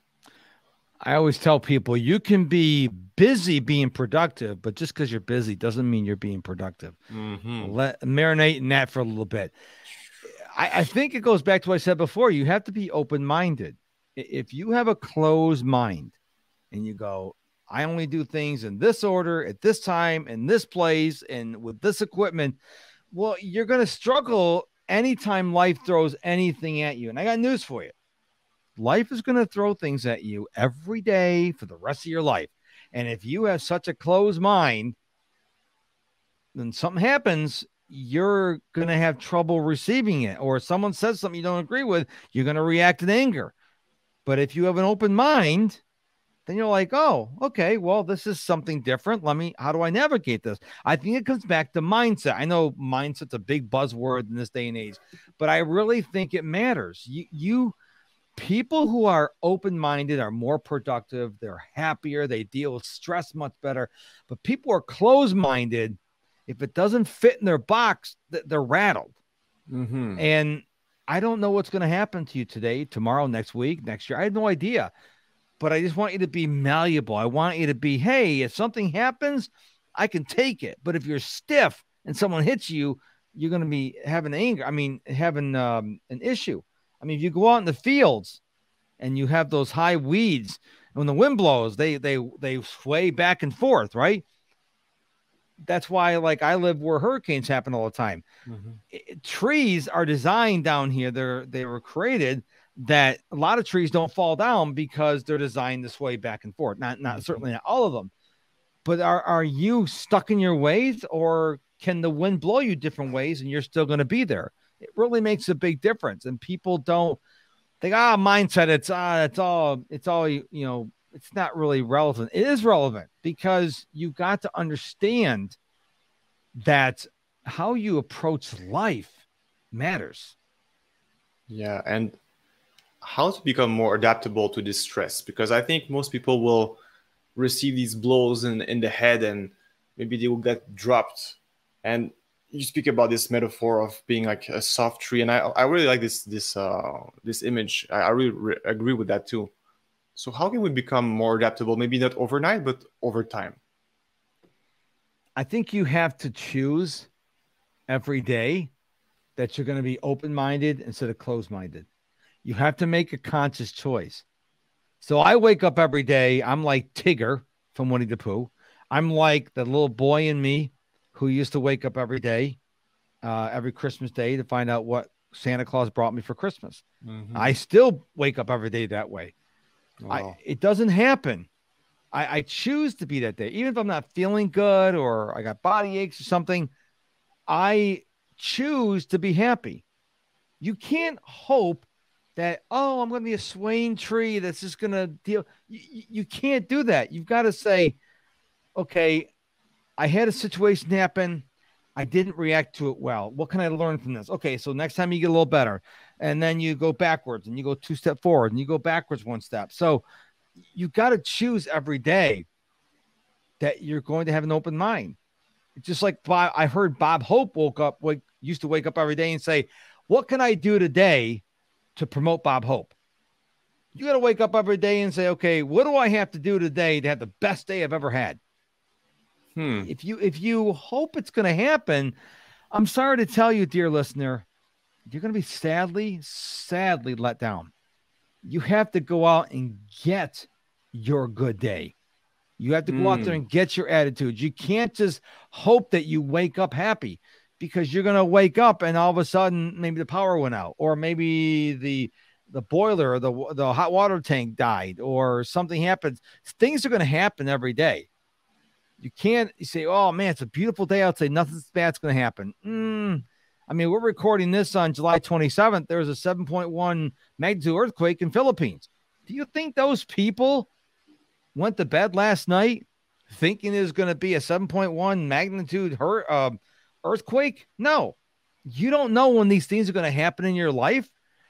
I always tell people you can be busy being productive, but just because you're busy doesn't mean you're being productive. Let marinate in that for a little bit. I think it goes back to what I said before. You have to be open-minded. If you have a closed mind and you go, I only do things in this order at this time, in this place, and with this equipment, well, you're going to struggle anytime life throws anything at you. And I got news for you. Life is going to throw things at you every day for the rest of your life. And if you have such a closed mind, then something happens, you're going to have trouble receiving it. Or if someone says something you don't agree with, you're going to react in anger. But if you have an open mind, then you're like, oh, okay, well, this is something different. How do I navigate this? I think it comes back to mindset. I know mindset's a big buzzword in this day and age, but I really think it matters. People who are open-minded are more productive. They're happier. They deal with stress much better. But people who are closed-minded, if it doesn't fit in their box, they're rattled. And I don't know what's going to happen to you today, tomorrow, next week, next year. I have no idea. But I just want you to be malleable. I want you to be, hey, if something happens, I can take it. But if you're stiff and someone hits you, you're going to be having having an issue. I mean, if you go out in the fields and you have those high weeds, and when the wind blows, they sway back and forth, right? That's why, like, I live where hurricanes happen all the time. Trees are designed down here. They were created that a lot of trees don't fall down because they're designed to sway back and forth. Not certainly not all of them, but are you stuck in your ways, or can the wind blow you different ways and you're still going to be there? It really makes a big difference. And people don't think, mindset. It's all, it's not really relevant. It is relevant because you got to understand that how you approach life matters. Yeah. And how to become more adaptable to this stress, because I think most people will receive these blows in the head and maybe they will get dropped. And you speak about this metaphor of being like a soft tree, and I really like this image. I really agree with that too. So how can we become more adaptable? Maybe not overnight, but over time. I think you have to choose every day that you're going to be open-minded instead of closed-minded. You have to make a conscious choice. So I wake up every day. I'm like Tigger from Winnie the Pooh. I'm like the little boy in me who used to wake up every day, every Christmas day, to find out what Santa Claus brought me for Christmas. I still wake up every day that way. Wow. It doesn't happen. I choose to be that day. Even if I'm not feeling good or I got body aches or something, I choose to be happy. You can't hope that, I'm going to be a swaying tree that's just going to deal. You can't do that. You've got to say, okay, I had a situation happen. I didn't react to it well. What can I learn from this? Okay, so next time you get a little better. And then you go backwards and you go 2 steps forward and you go backwards 1 step. So you got to choose every day that you're going to have an open mind. It's just like I heard Bob Hope used to wake up every day and say, what can I do today to promote Bob Hope? You got to wake up every day and say, okay, what do I have to do today to have the best day I've ever had? If you hope it's going to happen, I'm sorry to tell you, dear listener, you're going to be sadly let down. You have to go out and get your good day. You have to go out there and get your attitude. You can't just hope that you wake up happy, because you're going to wake up and all of a sudden maybe the power went out, or maybe the boiler or the hot water tank died, or something happens. Things are going to happen every day. You can't say, oh man, it's a beautiful day. I'll say nothing bad's going to happen. I mean, we're recording this on July 27th. There was a 7.1 magnitude earthquake in Philippines. Do you think those people went to bed last night thinking there's going to be a 7.1 magnitude earthquake? No, you don't know when these things are going to happen in your life.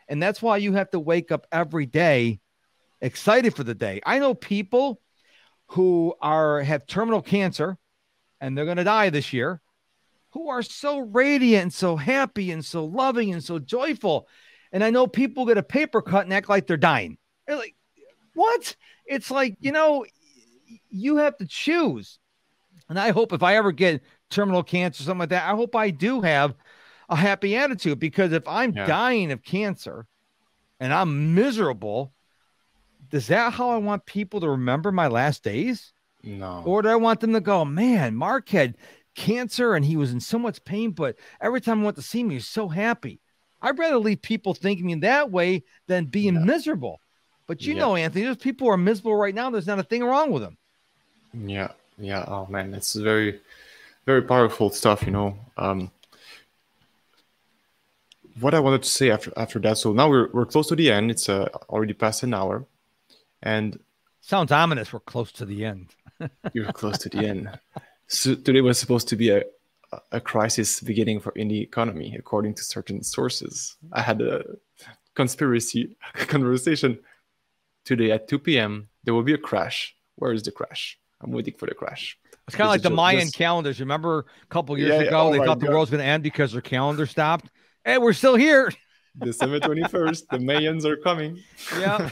And that's why you have to wake up every day excited for the day. I know people who have terminal cancer and they're going to die this year, who are so radiant and so happy and so loving and so joyful. And I know people get a paper cut and act like they're dying. They're like, what? It's like, you have to choose. And I hope if I ever get terminal cancer, something like that, I hope I do have a happy attitude, because if I'm dying of cancer and I'm miserable, is that how I want people to remember my last days? No. Or do I want them to go, man, Mark had cancer and he was in so much pain, but every time I went to see him, he was so happy. I'd rather leave people thinking that way than being miserable. But Anthony, those people who are miserable right now, there's not a thing wrong with them. Yeah. Oh man, it's very, very powerful stuff, What I wanted to say after that. So now we're close to the end. It's already past an hour, and sounds ominous. We're close to the end. You're close to the end. So today was supposed to be a crisis beginning in the economy, according to certain sources. I had a conspiracy conversation today at 2 p.m. There will be a crash. Where is the crash? I'm waiting for the crash. It's kind of like the Mayan calendars. Remember a couple years ago, they thought the world's going to end because their calendar stopped. Hey, we're still here. December 21st. The Mayans are coming. Yeah.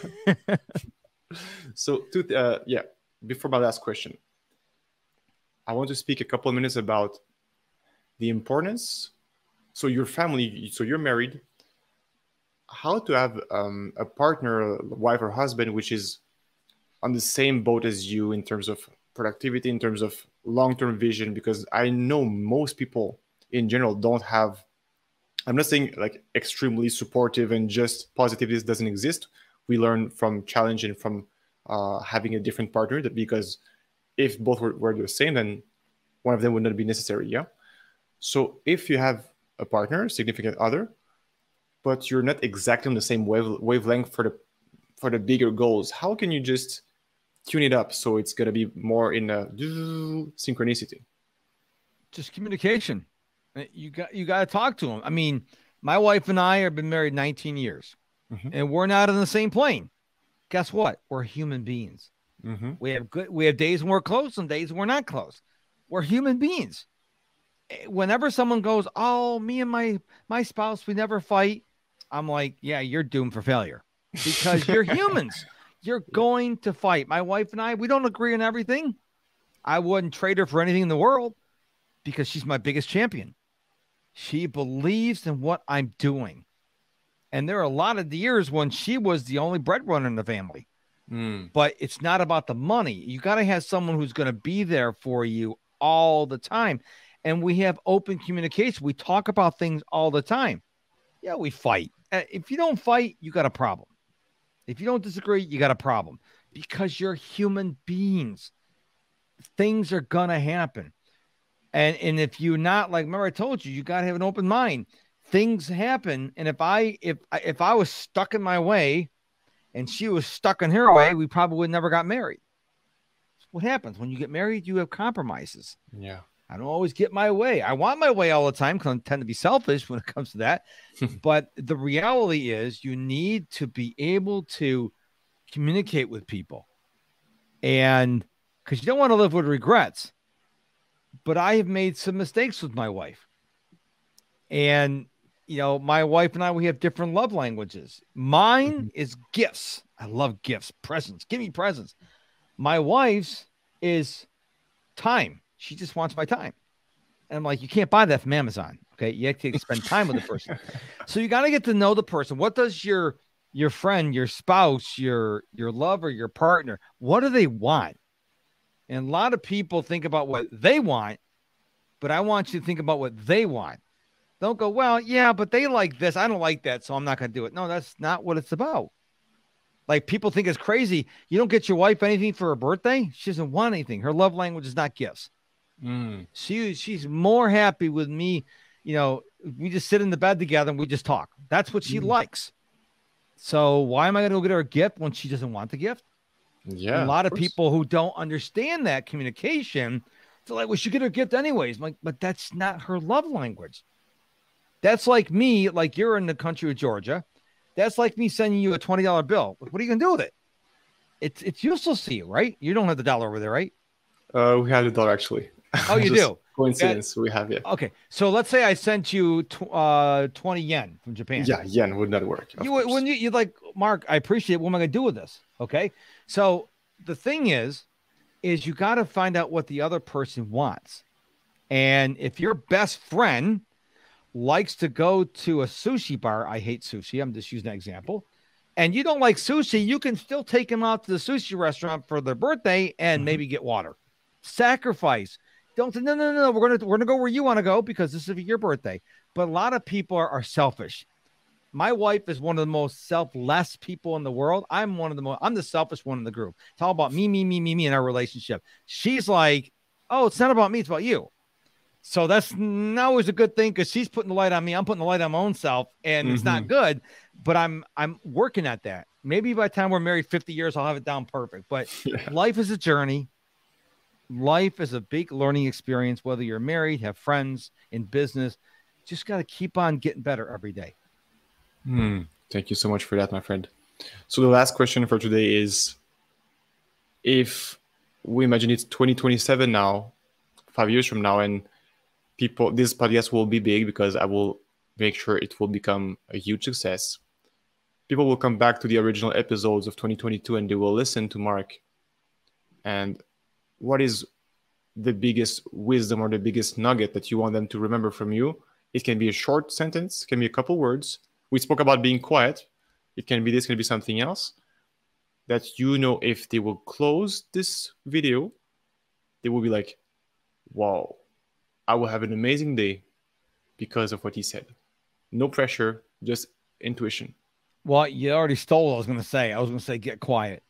So, before my last question, I want to speak a couple of minutes about the importance. So your family, so you're married, how to have a partner, wife or husband, which is on the same boat as you in terms of productivity, in terms of long-term vision, because I know most people in general don't have, I'm not saying like extremely supportive and just positivity doesn't exist. We learn from challenge and from having a different partner, because if both were the same, then one of them would not be necessary. Yeah. So if you have a partner, significant other, but you're not exactly on the same wavelength for the bigger goals, how can you just tune it up so it's going to be more in a synchronicity? Just communication. You got to talk to them. I mean, my wife and I have been married 19 years, and we're not on the same plane. Guess what? We're human beings. We have days when we're close and days when we're not close. We're human beings. Whenever someone goes, oh, me and my spouse, we never fight, I'm like, yeah, you're doomed for failure, because you're humans. You're going to fight. My wife and I, we don't agree on everything. I wouldn't trade her for anything in the world, because she's my biggest champion. She believes in what I'm doing. And there are a lot of years when she was the only breadwinner in the family. But it's not about the money. You got to have someone who's going to be there for you all the time. And we have open communication. We talk about things all the time. Yeah, we fight. If you don't fight, you got a problem. If you don't disagree, you got a problem, because you're human beings. Things are going to happen. And if you're not, like, remember I told you, you got to have an open mind. Things happen. And if I was stuck in my way and she was stuck in her way, we probably would never got married. What happens when you get married? You have compromises. Yeah. I don't always get my way. I want my way all the time because I tend to be selfish when it comes to that. But the reality is you need to be able to communicate with people. And because you don't want to live with regrets. But I have made some mistakes with my wife. And, my wife and I, we have different love languages. Mine is gifts. I love gifts, presents. Give me presents. My wife's is time. She just wants my time. And I'm like, you can't buy that from Amazon. Okay. You have to spend time with the person. So you got to get to know the person. What does your friend, your spouse, your lover, your partner, what do they want? And a lot of people think about what they want, but I want you to think about what they want. Don't go, well, yeah, but they like this. I don't like that, so I'm not going to do it. No, that's not what it's about. Like people think it's crazy. You don't get your wife anything for her birthday. She doesn't want anything. Her love language is not gifts. She's more happy with me. We just sit in the bed together and we just talk. That's what she likes. So why am I going to go get her a gift when she doesn't want the gift? Yeah. And a lot of people who don't understand that communication, they're like, we should get her a gift anyways. I'm like, but that's not her love language. That's like me, like you're in the country of Georgia. That's like me sending you a $20 bill. What are you going to do with it? It's useless to you, right? You don't have the dollar over there, right? We have the dollar actually. Oh, you do? Coincidence. We have it. Okay. So let's say I sent you 20 yen from Japan. Yeah, yen would not work. You're like, Mark, I appreciate it. What am I going to do with this? Okay. So the thing is you got to find out what the other person wants. And if your best friend likes to go to a sushi bar, I hate sushi. I'm just using that example. And you don't like sushi, you can still take them out to the sushi restaurant for their birthday and maybe get water. Sacrifice. Don't say, no. We're gonna go where you want to go because this is your birthday. But a lot of people are selfish. My wife is one of the most selfless people in the world. I'm the selfish one in the group. It's all about me in our relationship. She's like, oh, it's not about me, it's about you. So that's not always a good thing because she's putting the light on me. I'm putting the light on my own self, and it's not good. But I'm working at that. Maybe by the time we're married 50 years, I'll have it down perfect. But life is a journey. Life is a big learning experience, whether you're married, have friends, in business. Just got to keep on getting better every day. Thank you so much for that, my friend. So the last question for today is, if we imagine it's 2027 now, 5 years from now, and this podcast will be big because I will make sure it will become a huge success. People will come back to the original episodes of 2022 and they will listen to Mark. And what is the biggest wisdom or the biggest nugget that you want them to remember from you? It can be a short sentence, it can be a couple words. We spoke about being quiet. It can be this, can be something else. That if they will close this video, they will be like, wow, I will have an amazing day because of what he said. No pressure, just intuition. Well, you already stole what I was going to say. I was going to say, get quiet.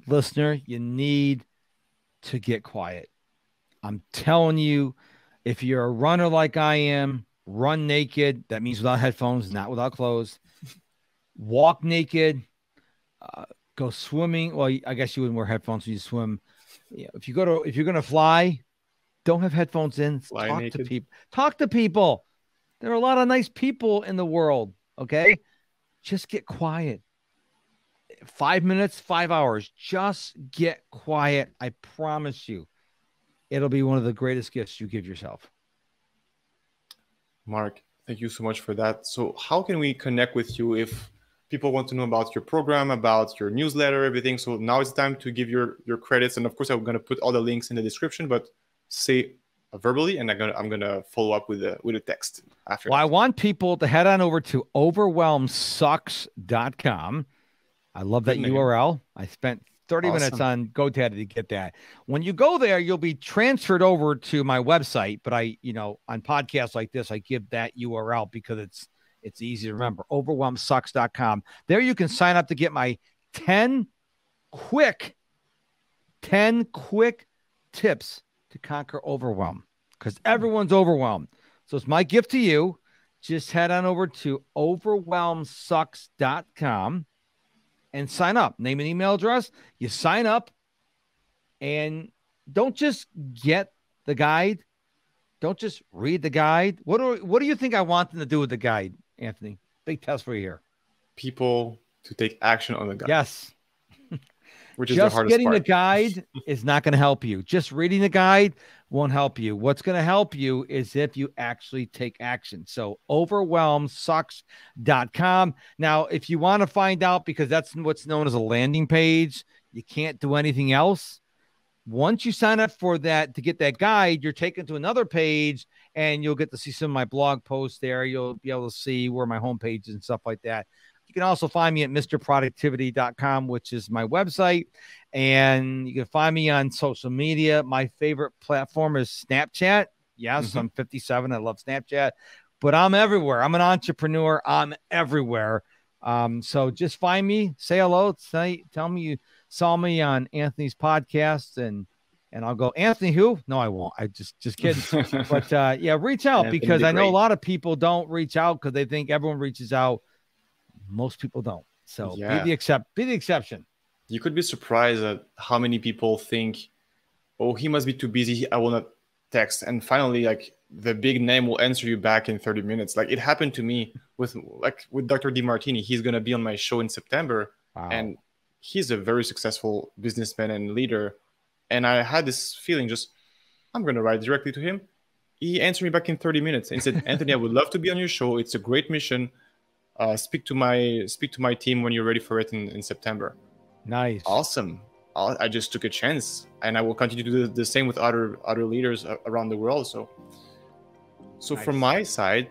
Listener, you need to get quiet. I'm telling you, if you're a runner like I am, run naked. That means without headphones, not without clothes. Walk naked. Go swimming. Well, I guess you wouldn't wear headphones when you swim. If you're going to fly, don't have headphones in. Talk to people. There are a lot of nice people in the world. Okay. Just get quiet. 5 minutes, 5 hours. Just get quiet. I promise you, it'll be one of the greatest gifts you give yourself. Mark, thank you so much for that. So how can we connect with you if people want to know about your program, about your newsletter, everything? So now it's time to give your credits. And of course, I'm going to put all the links in the description, but say verbally, and I'm gonna follow up with a text after. Well, I want people to head on over to overwhelmsucks.com. I love that URL. I spent 30 minutes on GoDaddy to get that. When you go there, you'll be transferred over to my website. But on podcasts like this, I give that URL because it's easy to remember. Overwhelmsucks.com. There you can sign up to get my 10 quick tips to conquer overwhelm, because everyone's overwhelmed. So it's my gift to you. Just head on over to overwhelmsucks.com and sign up. Name and email address. You sign up, and don't just get the guide. Don't just read the guide. What do you think I want them to do with the guide, Anthony? Big test for you here. People to take action on the guide. Yes. Which is the hardest part. Just getting the guide is not going to help you. Just reading the guide won't help you. What's going to help you is if you actually take action. So overwhelmsucks.com. Now, if you want to find out, because that's what's known as a landing page, you can't do anything else. Once you sign up for that, to get that guide, you're taken to another page and you'll get to see some of my blog posts there. You'll be able to see where my homepage is and stuff like that. You can also find me at mrproductivity.com, which is my website. And you can find me on social media. My favorite platform is Snapchat. Yes, I'm 57. I love Snapchat. But I'm everywhere. I'm an entrepreneur. I'm everywhere. So just find me, say hello, tell me you saw me on Anthony's podcast, and I'll go, Anthony who? No, I won't. I just kidding. But yeah, reach out, because I know a lot of people don't reach out because they think everyone reaches out. Most people don't. So be the exception. You could be surprised at how many people think, oh, he must be too busy, I will not text. And finally, like, the big name will answer you back in 30 minutes. Like, it happened to me with Dr. DiMartini. He's going to be on my show in September. Wow. And he's a very successful businessman and leader. And I had this feeling, just, I'm going to write directly to him. He answered me back in 30 minutes and said, Anthony, I would love to be on your show. It's a great mission. Speak to my team when you're ready for it in September. Nice. Awesome. I just took a chance, and I will continue to do the same with other leaders around the world. So nice. From my side,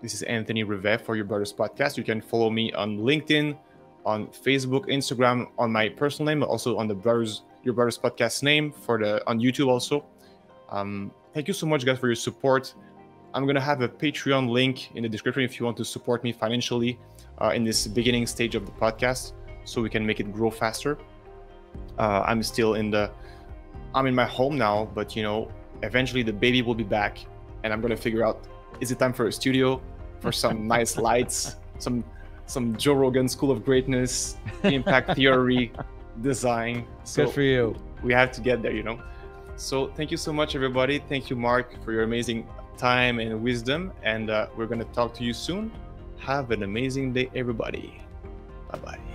this is Anthony Rivest for Your Brothers Podcast. You can follow me on LinkedIn, on Facebook, Instagram, on my personal name, but also on the Your Brothers Podcast name on YouTube also. Thank you so much, guys, for your support. I'm going to have a Patreon link in the description if you want to support me financially in this beginning stage of the podcast, so we can make it grow faster. I'm still in my home now, but eventually the baby will be back, and I'm going to figure out, is it time for a studio, for some nice lights, some Joe Rogan School of Greatness, impact theory, design. So good for you. We have to get there, So thank you so much, everybody. Thank you, Mark, for your amazing time and wisdom, and we're going to talk to you soon. Have an amazing day, everybody. Bye-bye.